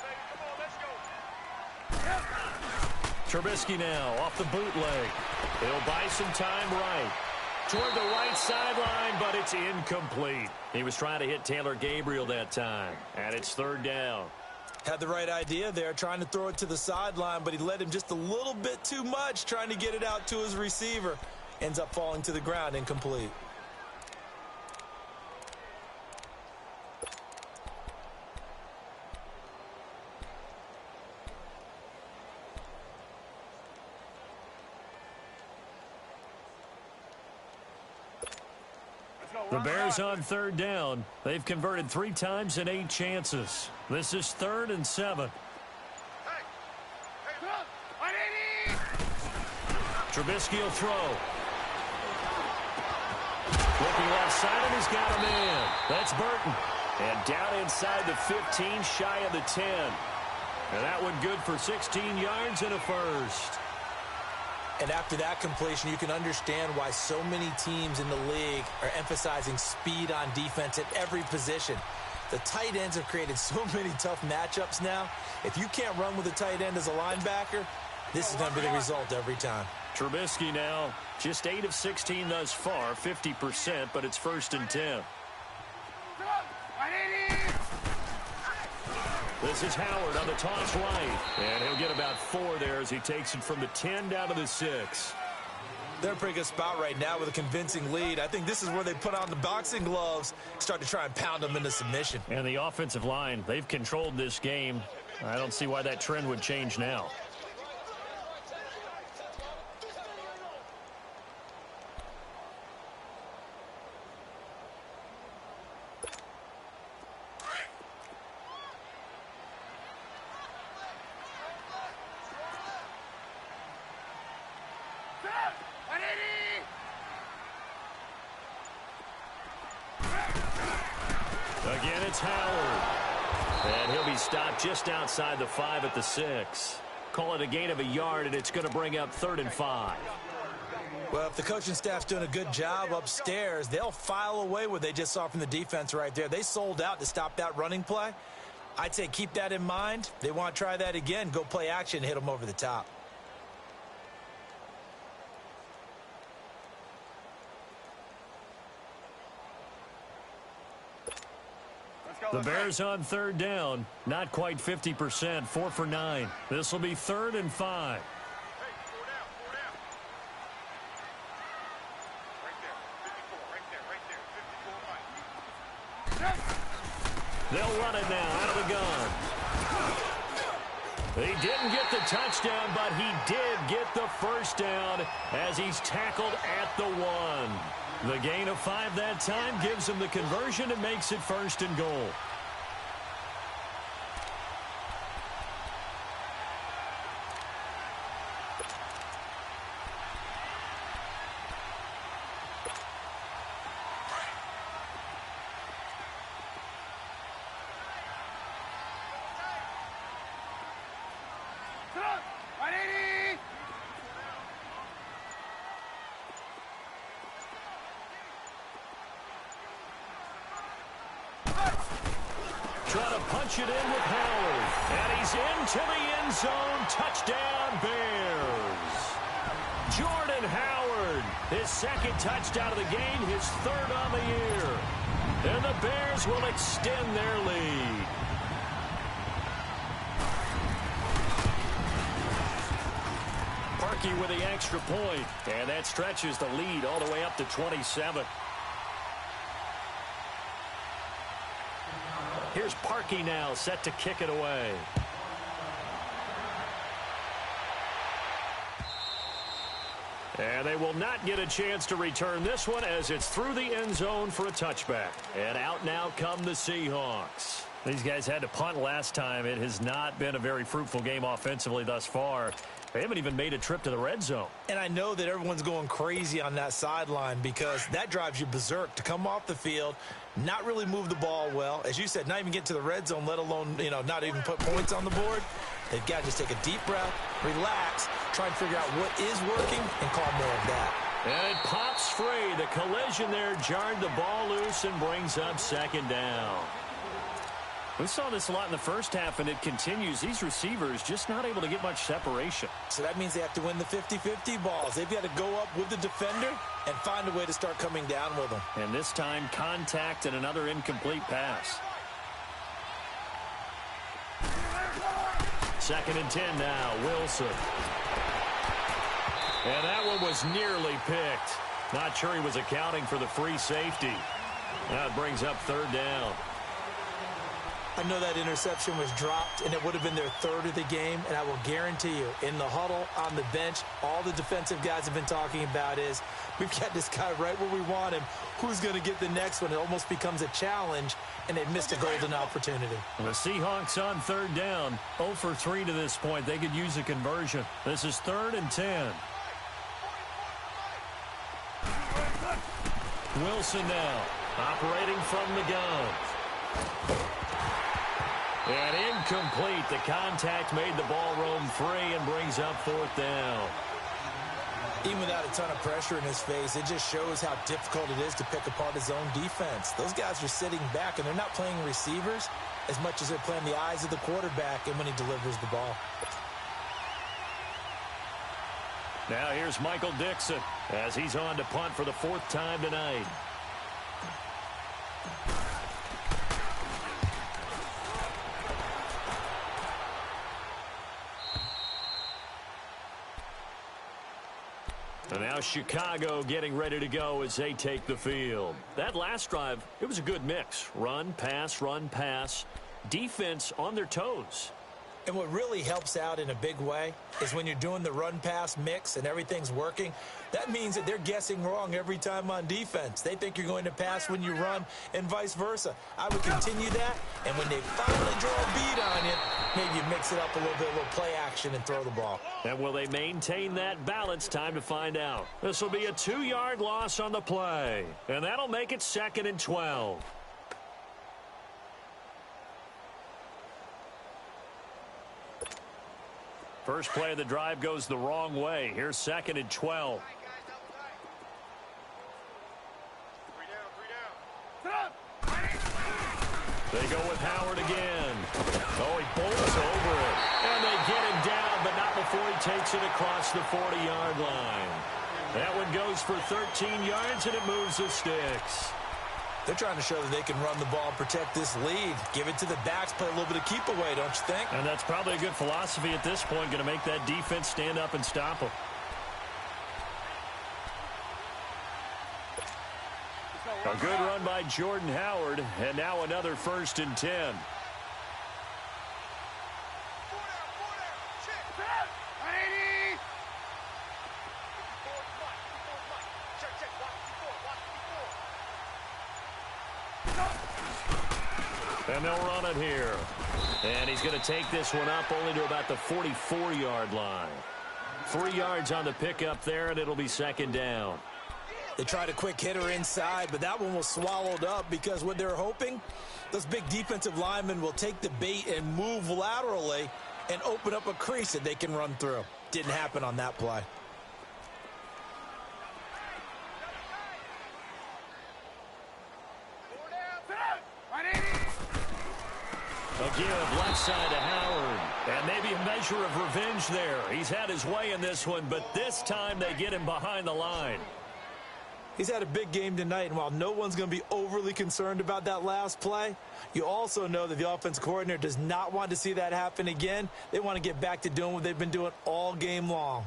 Baby, come on, let's go. Trubisky now off the bootleg. He'll buy some time right. toward the right sideline, but it's incomplete. He was trying to hit Taylor Gabriel that time, and it's third down. Had the right idea there, trying to throw it to the sideline, but he led him just a little bit too much, trying to get it out to his receiver. Ends up falling to the ground, incomplete. The Bears on third down. They've converted 3 times in 8 chances. This is 3rd and 7. Trubisky will throw. Looking left side, and he's got a man. That's Burton. And down inside the 15, shy of the 10. And that one good for 16 yards and a first. And after that completion, you can understand why so many teams in the league are emphasizing speed on defense at every position. The tight ends have created so many tough matchups now. If you can't run with a tight end as a linebacker, this is going to be the result every time. Trubisky now just 8 of 16 thus far, 50%, but it's 1st and 10. This is Howard on the toss right, and he'll get about 4 there as he takes it from the 10 down to the 6. They're in a pretty good spot right now with a convincing lead. I think this is where they put on the boxing gloves, start to try and pound them into submission. And the offensive line, they've controlled this game. I don't see why that trend would change now. Again, it's Howard. And he'll be stopped just outside the 5 at the 6. Call it a gain of a yard, and it's going to bring up 3rd and 5. Well, if the coaching staff's doing a good job upstairs, they'll file away what they just saw from the defense right there. They sold out to stop that running play. I'd say keep that in mind. They want to try that again. Go play action, hit them over the top. The Bears on third down. Not quite 50%. 4 for 9. This will be 3rd and 5. They'll run it now out of the gun. He didn't get the touchdown, but he did get the first down as he's tackled at the 1. The gain of 5 that time gives him the conversion and makes it 1st and goal. Trying to punch it in with Howard. And he's into the end zone. Touchdown, Bears. Jordan Howard, his 2nd touchdown of the game, his 3rd on the year. And the Bears will extend their lead. Parkey with the extra point. And that stretches the lead all the way up to 27. Here's Parkey now, set to kick it away. And they will not get a chance to return this one as it's through the end zone for a touchback. And out now come the Seahawks. These guys had to punt last time. It has not been a very fruitful game offensively thus far. They haven't even made a trip to the red zone. And I know that everyone's going crazy on that sideline because that drives you berserk to come off the field, not really move the ball well. As you said, not even get to the red zone, let alone, not even put points on the board. They've got to just take a deep breath, relax, try and figure out what is working, and call more of that. And it pops free. The collision there jarred the ball loose and brings up 2nd down. We saw this a lot in the first half, and it continues. These receivers just not able to get much separation. So that means they have to win the 50-50 balls. They've got to go up with the defender and find a way to start coming down with them. And this time, contact and another incomplete pass. 2nd and 10 now, Wilson. And that one was nearly picked. Not sure he was accounting for the free safety. Now it brings up 3rd down. I know that interception was dropped, and it would have been their 3rd of the game, and I will guarantee you, in the huddle, on the bench, all the defensive guys have been talking about is, we've got this guy right where we want him. Who's going to get the next one? It almost becomes a challenge, and they've missed a golden opportunity. The Seahawks on 3rd down, 0 for 3 to this point. They could use a conversion. This is 3rd and 10. Wilson now, operating from the gun. And incomplete. The contact made the ball roam free and brings up 4th down. Even without a ton of pressure in his face, it just shows how difficult it is to pick apart his own defense. Those guys are sitting back, and they're not playing receivers as much as they're playing the eyes of the quarterback and when he delivers the ball. Now here's Michael Dixon as he's on to punt for the 4th time tonight. And now Chicago getting ready to go as they take the field. That last drive, it was a good mix. Run, pass, defense on their toes. And what really helps out in a big way is when you're doing the run-pass mix and everything's working, that means that they're guessing wrong every time on defense. They think you're going to pass when you run and vice versa. I would continue that, and when they finally draw a beat on you, maybe you mix it up a little bit, a little play action and throw the ball. And will they maintain that balance? Time to find out. This will be a 2-yard loss on the play, and that'll make it 2nd and 12. First play of the drive goes the wrong way. Here's 2nd and 12. They go with Howard again. Oh, he bolts over it. And they get him down, but not before he takes it across the 40-yard line. That one goes for 13 yards, and it moves the sticks. They're trying to show that they can run the ball and protect this lead. Give it to the backs, play a little bit of keep away, don't you think? And that's probably a good philosophy at this point, going to make that defense stand up and stop them. A good run by Jordan Howard, and now another 1st and 10. And they'll run it here. And he's going to take this one up only to about the 44-yard line. 3 yards on the pickup there, and it'll be 2nd down. They tried a quick hitter inside, but that one was swallowed up because what they're hoping, those big defensive linemen will take the bait and move laterally and open up a crease that they can run through. Didn't happen on that play. A give left side to Howard. And maybe a measure of revenge there. He's had his way in this one, but this time they get him behind the line. He's had a big game tonight, and while no one's going to be overly concerned about that last play, you also know that the offense coordinator does not want to see that happen again. They want to get back to doing what they've been doing all game long.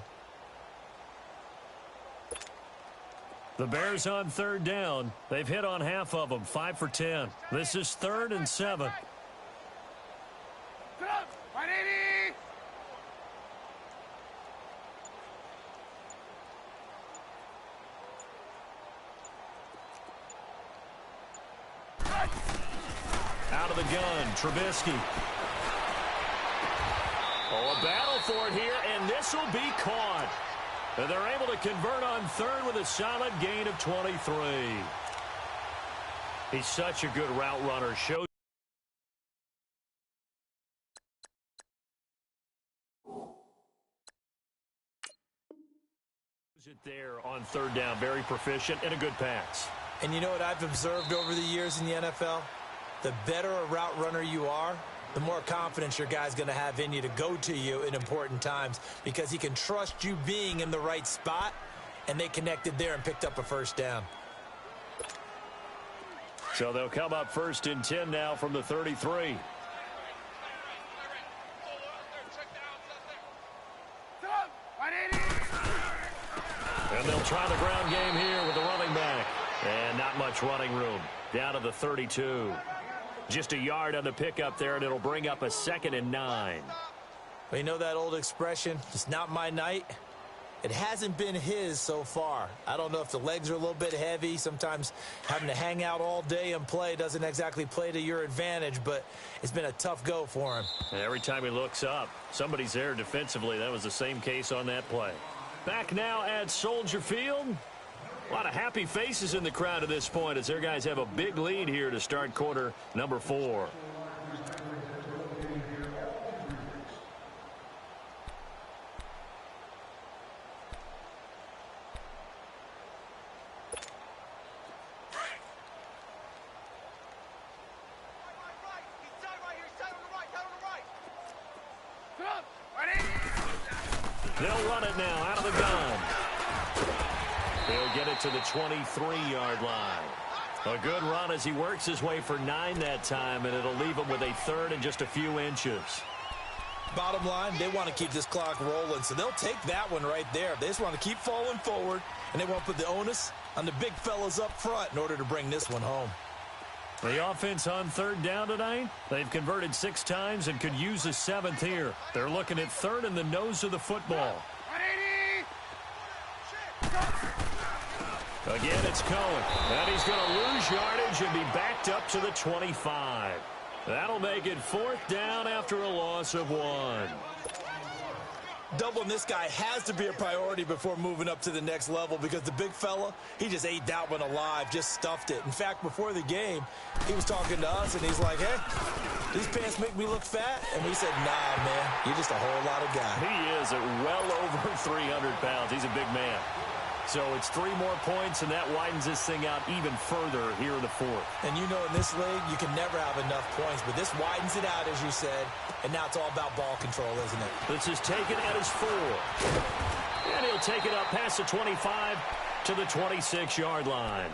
The Bears on 3rd down. They've hit on half of them, 5 for 10. This is 3rd and 7. Out of the gun, Trubisky. Oh, a battle for it here, and this will be caught. And they're able to convert on 3rd with a solid gain of 23. He's such a good route runner. Shows it there on 3rd down. Very proficient and a good pass. And you know what I've observed over the years in the NFL? the better a route runner you are, the more confidence your guy's going to have in you to go to you in important times because he can trust you being in the right spot, and they connected there and picked up a first down. So they'll come up 1st and 10 now from the 33. And they'll try the ground game here with the running back. And not much running room. Down to the 32. Just a yard on the pickup there, and it'll bring up a 2nd and 9. Well, you know that old expression, it's not my night? It hasn't been his so far. I don't know if the legs are a little bit heavy. Sometimes having to hang out all day and play doesn't exactly play to your advantage, but it's been a tough go for him. And every time he looks up, somebody's there defensively. That was the same case on that play. Back now at Soldier Field. A lot of happy faces in the crowd at this point as their guys have a big lead here to start quarter number 4. They'll run it now out of the gun. They'll get it to the 23-yard line. A good run as he works his way for 9 that time, and it'll leave him with a 3rd and just a few inches. Bottom line, they want to keep this clock rolling, so they'll take that one right there. They just want to keep falling forward, and they won't put the onus on the big fellas up front in order to bring this one home. The offense on 3rd down tonight, they've converted 6 times and could use a 7th here. They're looking at 3rd in the nose of the football. Again, it's Cohen. And he's going to lose yardage and be backed up to the 25. That'll make it 4th down after a loss of 1. Doubling this guy has to be a priority before moving up to the next level because the big fella, he just ate that one alive, just stuffed it. In fact, before the game, he was talking to us, and he's like, hey, these pants make me look fat? And we said, nah, man, you're just a whole lot of guy. He is at well over 300 pounds. He's a big man. So it's 3 more points, and that widens this thing out even further here in the 4th. And you know in this league, you can never have enough points, but this widens it out, as you said, and now it's all about ball control, isn't it? This is taken at his 4. And he'll take it up past the 25 to the 26-yard line.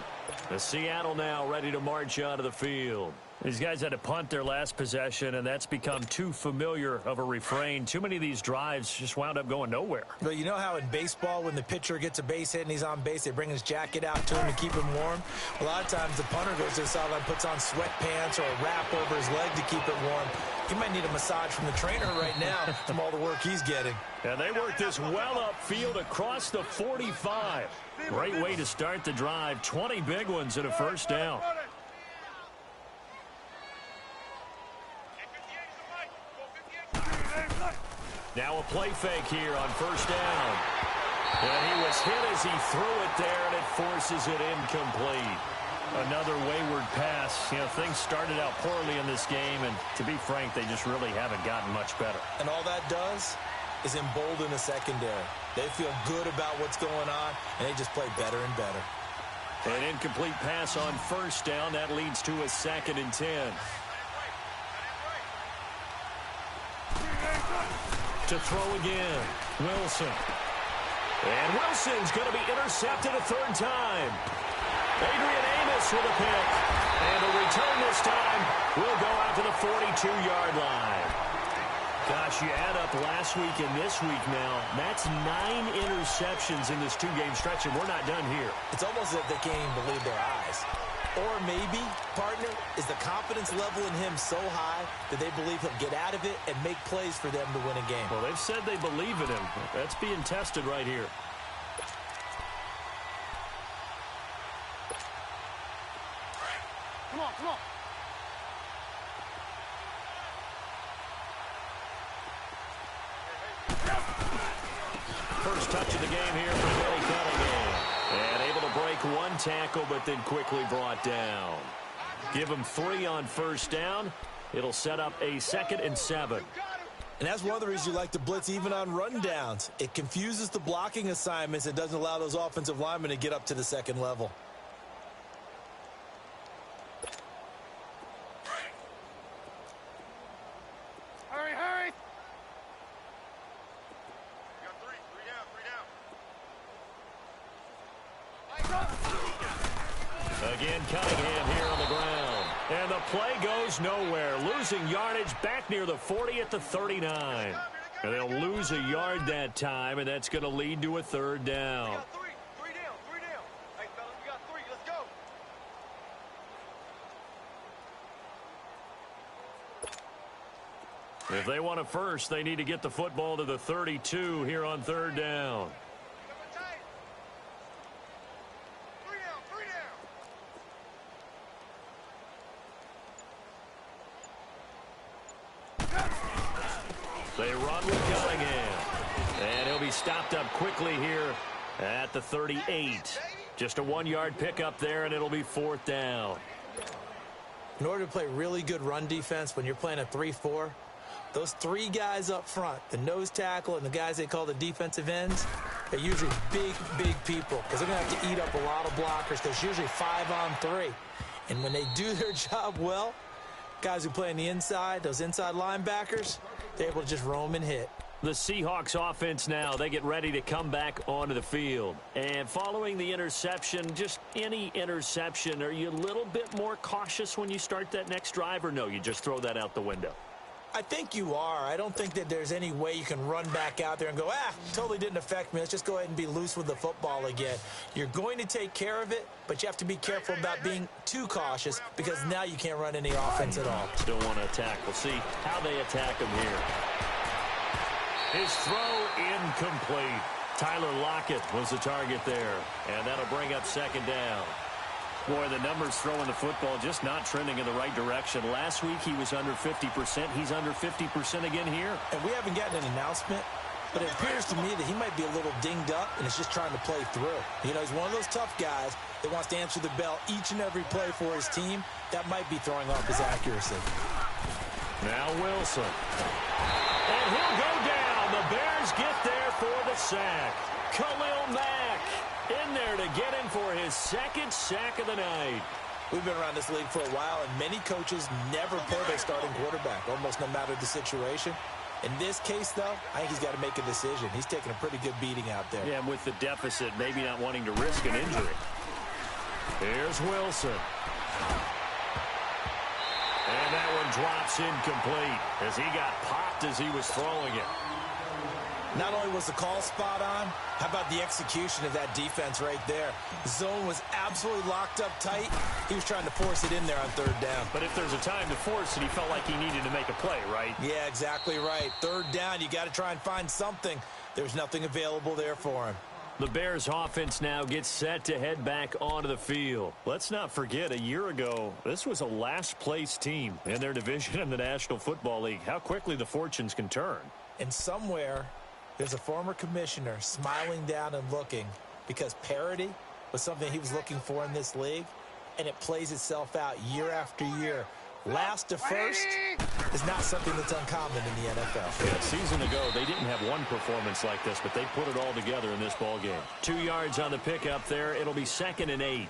The Seattle now ready to march out of the field. These guys had to punt their last possession, and that's become too familiar of a refrain. Too many of these drives just wound up going nowhere. But you know how in baseball, when the pitcher gets a base hit and he's on base, they bring his jacket out to him to keep him warm? A lot of times the punter goes to the sideline, puts on sweatpants or a wrap over his leg to keep it warm. He might need a massage from the trainer right now from all the work he's getting. And they work this well upfield across the 45. Great way to start the drive. 20 big ones and a first down. Now a play fake here on first down. And he was hit as he threw it there, and it forces it incomplete. Another wayward pass. You know, things started out poorly in this game, and to be frank, they just really haven't gotten much better. And all that does is embolden the secondary. They feel good about what's going on, and they just play better and better. An incomplete pass on first down. That leads to a 2nd and 10. To throw again, Wilson. And Wilson's going to be intercepted a 3rd time. Adrian Amos with a pick. And the return this time will go out to the 42-yard line. Gosh, you add up last week and this week now, that's 9 interceptions in this 2-game stretch, and we're not done here. It's almost as if they can't even believe their eyes. Or maybe, partner, is the confidence level in him so high that they believe he'll get out of it and make plays for them to win a game. Well, they've said they believe in him. That's being tested right here. Come on, come on. First touch of the game here for Billy Cunningham. And able to break 1 tackle, but then quickly brought down. Give him 3 on first down. It'll set up a 2nd and 7. And that's one of the reasons you like to blitz even on rundowns. It confuses the blocking assignments. It doesn't allow those offensive linemen to get up to the 2nd level. again. Cunningham here on the ground. And the play goes nowhere. Losing yardage back near the 40 at the 39. And they'll lose a yard that time, and that's going to lead to a third down. We got three. Three down. Hey, fellas, we got three. Let's go. If they want a first, they need to get the football to the 32 here on third down. Three down. They run with Cunningham. And he'll be stopped up quickly here at the 38. Just a 1-yard pickup there, and it'll be fourth down. In order to play really good run defense when you're playing a 3-4, those three guys up front, the nose tackle and the guys they call the defensive ends, they're usually big people because they're going to have to eat up a lot of blockers because it's usually 5-on-3. And when they do their job well, guys who play on the inside, those inside linebackers, they're able to just roam and hit. The Seahawks offense now, they get ready to come back onto the field. And following the interception, just any interception, are you a little bit more cautious when you start that next drive, or no, you just throw that out the window? I think you are. I don't think that there's any way you can run back out there and go, totally didn't affect me. Let's just go ahead and be loose with the football again. You're going to take care of it, but you have to be careful about being too cautious because now you can't run any offense at all. Still want to attack. We'll see how they attack him here. His throw incomplete. Tyler Lockett was the target there, and that'll bring up second down. Boy, the numbers throwing the football just not trending in the right direction. Last week he was under 50%. He's under 50% again here. And we haven't gotten an announcement, but it appears to me that he might be a little dinged up and is just trying to play through. You know, he's one of those tough guys that wants to answer the bell each and every play for his team. That might be throwing off his accuracy. Now Wilson. And he'll go down. The Bears get there for the sack. Khalil Mack in there to get him for his second sack of the night. We've been around this league for a while, and many coaches never play their starting quarterback, almost no matter the situation. In this case, though, I think he's got to make a decision. He's taking a pretty good beating out there. Yeah, and with the deficit, maybe not wanting to risk an injury. Here's Wilson. And that one drops incomplete as he got popped as he was throwing it. Not only was the call spot on, how about the execution of that defense right there? The zone was absolutely locked up tight. He was trying to force it in there on third down. But if there's a time to force it, he felt like he needed to make a play, right? Yeah, exactly right. Third down, you got to try and find something. There's nothing available there for him. The Bears offense now gets set to head back onto the field. Let's not forget, a year ago, this was a last-place team in their division in the National Football League. How quickly the fortunes can turn. And somewhere, there's a former commissioner smiling down and looking because parity was something he was looking for in this league, and it plays itself out year after year. Last to first is not something that's uncommon in the NFL. Yeah, a season ago, they didn't have one performance like this, but they put it all together in this ball game. 2 yards on the pickup there. It'll be 2nd and 8.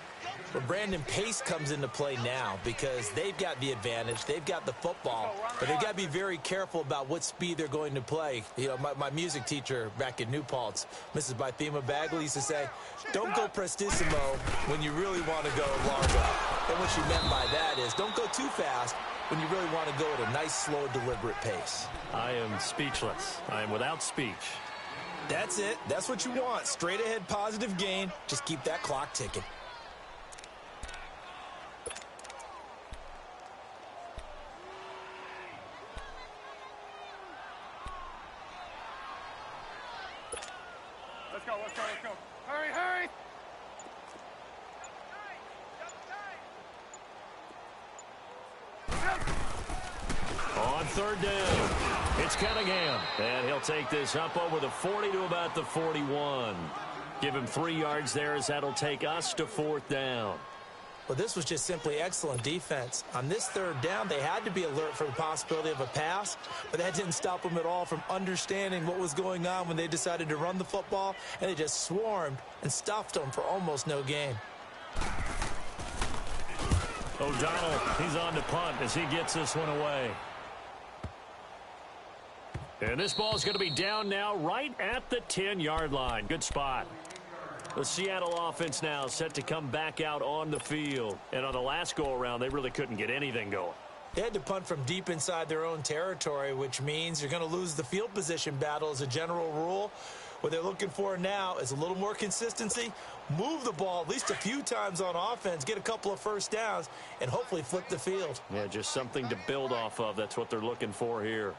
But Brandon, pace comes into play now because they've got the advantage. They've got the football, but they've got to be very careful about what speed they're going to play. You know, my music teacher back in New Paltz, Mrs. Bythema Bagley, used to say, don't go prestissimo when you really want to go largo. And what she meant by that is don't go too fast when you really want to go at a nice, slow, deliberate pace. I am speechless. I am without speech. That's it. That's what you want. Straight ahead, positive gain. Just keep that clock ticking. Let's go, let's go, let's go. Hurry, hurry! On third down, it's Cunningham. And he'll take this up over the 40 to about the 41. Give him 3 yards there as that'll take us to 4th down. Well, this was just simply excellent defense. On this third down, they had to be alert for the possibility of a pass, but that didn't stop them at all from understanding what was going on when they decided to run the football, and they just swarmed and stuffed them for almost no gain. O'Donnell, he's on to punt as he gets this one away. And this ball's going to be down now right at the 10-yard line. Good spot. The Seattle offense now set to come back out on the field. And on the last go-around, they really couldn't get anything going. They had to punt from deep inside their own territory, which means you're going to lose the field position battle as a general rule. What they're looking for now is a little more consistency, move the ball at least a few times on offense, get a couple of first downs, and hopefully flip the field. Yeah, just something to build off of. That's what they're looking for here.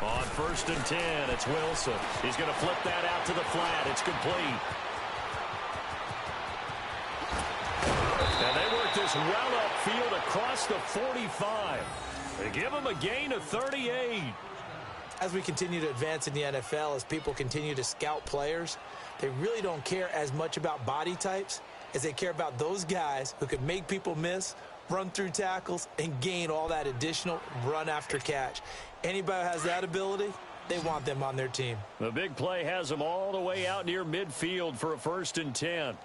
On 1st and 10, it's Wilson. He's going to flip that out to the flat. It's complete. And they work this well upfield across the 45. They give him a gain of 38. As we continue to advance in the NFL, as people continue to scout players, they really don't care as much about body types as they care about those guys who can make people miss, run through tackles, and gain all that additional run after catch. Anybody who has that ability, they want them on their team. The big play has them all the way out near midfield for a 1st and 10.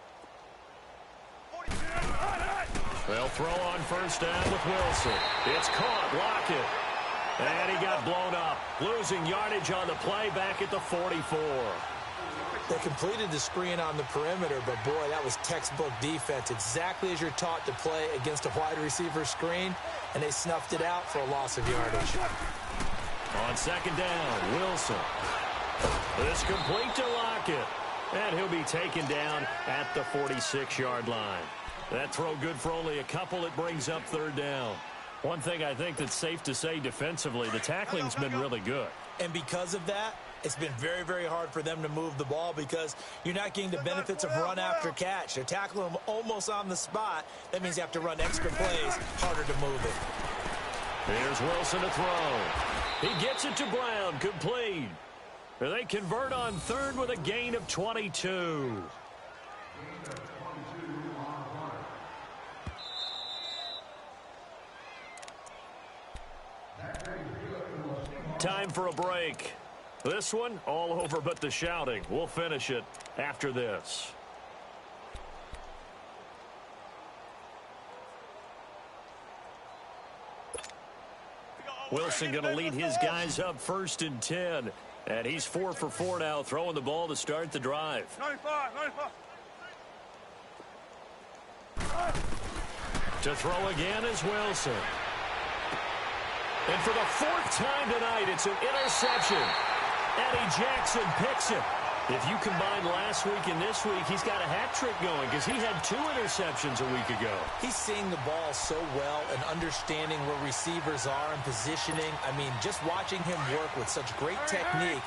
They'll throw on 1st down with Wilson. It's caught. Lockett. And he got blown up. Losing yardage on the play back at the 44. They completed the screen on the perimeter, but boy, that was textbook defense. Exactly as you're taught to play against a wide receiver screen, and they snuffed it out for a loss of yardage. On 2nd down, Wilson. This complete to Lockett. And he'll be taken down at the 46-yard line. That throw good for only a couple. It brings up 3rd down. One thing I think that's safe to say defensively, the tackling's been really good. And because of that, it's been very, very hard for them to move the ball because you're not getting the benefits of run after catch. They're tackling them almost on the spot. That means you have to run extra plays, harder to move it. Here's Wilson to throw. He gets it to Brown, complete. They convert on 3rd with a gain of 22. Time for a break. This one, all over but the shouting. We'll finish it after this. Wilson going to lead his guys up 1st and 10. And he's 4 for 4 now, throwing the ball to start the drive. 95. To throw again is Wilson. And for the 4th time tonight, it's an interception. Eddie Jackson picks it. If you combine last week and this week, he's got a hat trick going because he had 2 interceptions a week ago. He's seeing the ball so well and understanding where receivers are and positioning. I mean, just watching him work with such great technique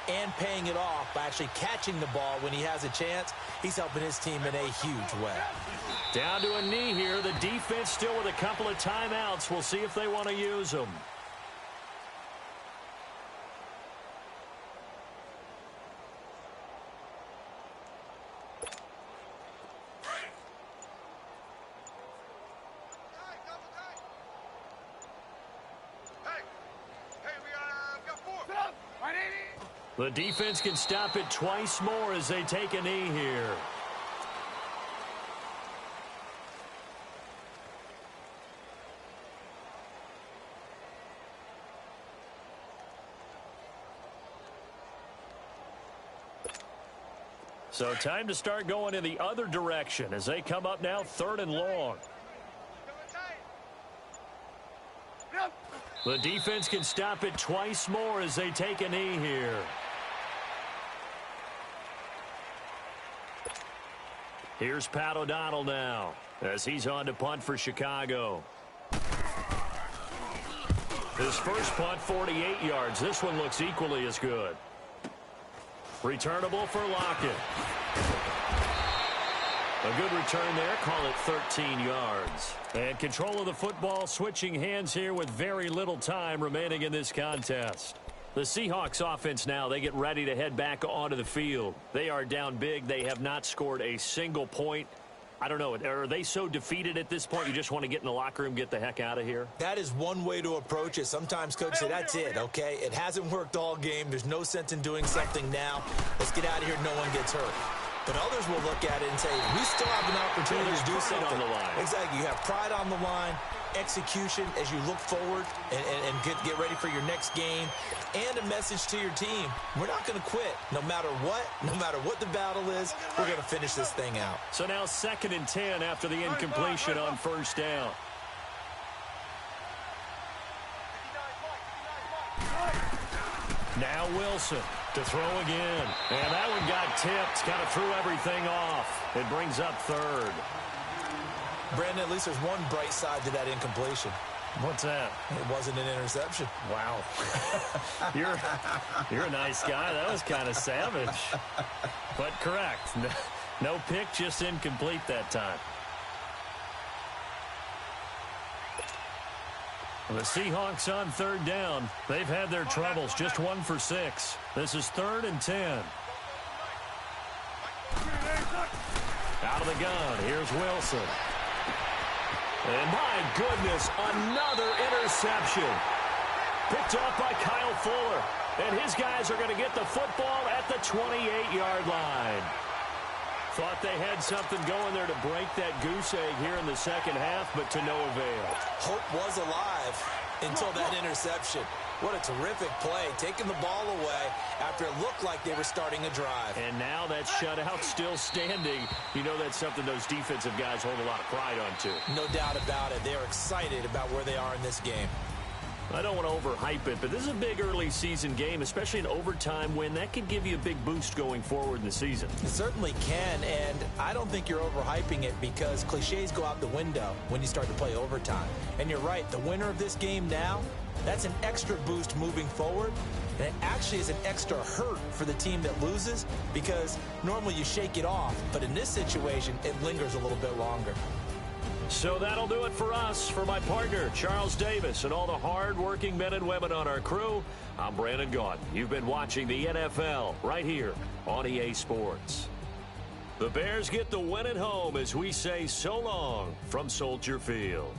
and paying it off by actually catching the ball when he has a chance, he's helping his team in a huge way. Down to a knee here. The defense still with a couple of timeouts. We'll see if they want to use them. The defense can stop it twice more as they take a knee here. So time to start going in the other direction as they come up now 3rd and long. The defense can stop it twice more as they take a knee here. Here's Pat O'Donnell now as he's on to punt for Chicago. His first punt, 48 yards. This one looks equally as good. Returnable for Lockett. A good return there. Call it 13 yards. And control of the football switching hands here with very little time remaining in this contest. The Seahawks offense now, they get ready to head back onto the field. They are down big. They have not scored a single point. I don't know. Are they so defeated at this point you just want to get in the locker room, get the heck out of here? That is one way to approach it. Sometimes coaches say, that's it, okay? It hasn't worked all game. There's no sense in doing something now. Let's get out of here. No one gets hurt. but others will look at it and say, we still have an opportunity to do something. On the line. Exactly. You have pride on the line, execution as you look forward and get ready for your next game, and a message to your team. We're not going to quit. No matter what the battle is, we're going to finish this thing out. So now 2nd and 10 after the incompletion on first down. Now Wilson to throw again. And that one got tipped. Kind of threw everything off. It brings up 3rd. Brandon, at least there's one bright side to that incompletion. What's that? It wasn't an interception. Wow. You're a nice guy. That was kind of savage. But correct. No pick, just incomplete that time. The Seahawks on 3rd down. They've had their troubles. Just 1 for 6. This is 3rd and 10. Out of the gun. Here's Wilson. And my goodness, another interception. Picked up by Kyle Fuller. And his guys are going to get the football at the 28-yard line. Thought they had something going there to break that goose egg here in the second half, but to no avail. Hope was alive until that interception. What a terrific play, taking the ball away after it looked like they were starting a drive. And now that shutout still standing. You know that's something those defensive guys hold a lot of pride on, too. No doubt about it. They are excited about where they are in this game. I don't want to overhype it, but this is a big early season game, especially an overtime win. That could give you a big boost going forward in the season. It certainly can, and I don't think you're overhyping it because cliches go out the window when you start to play overtime. And you're right, the winner of this game now, that's an extra boost moving forward, and it actually is an extra hurt for the team that loses because normally you shake it off, but in this situation, it lingers a little bit longer. So that'll do it for us. For my partner, Charles Davis, and all the hard-working men and women on our crew, I'm Brandon Gaudin. You've been watching the NFL right here on EA Sports. The Bears get the win at home as we say so long from Soldier Field.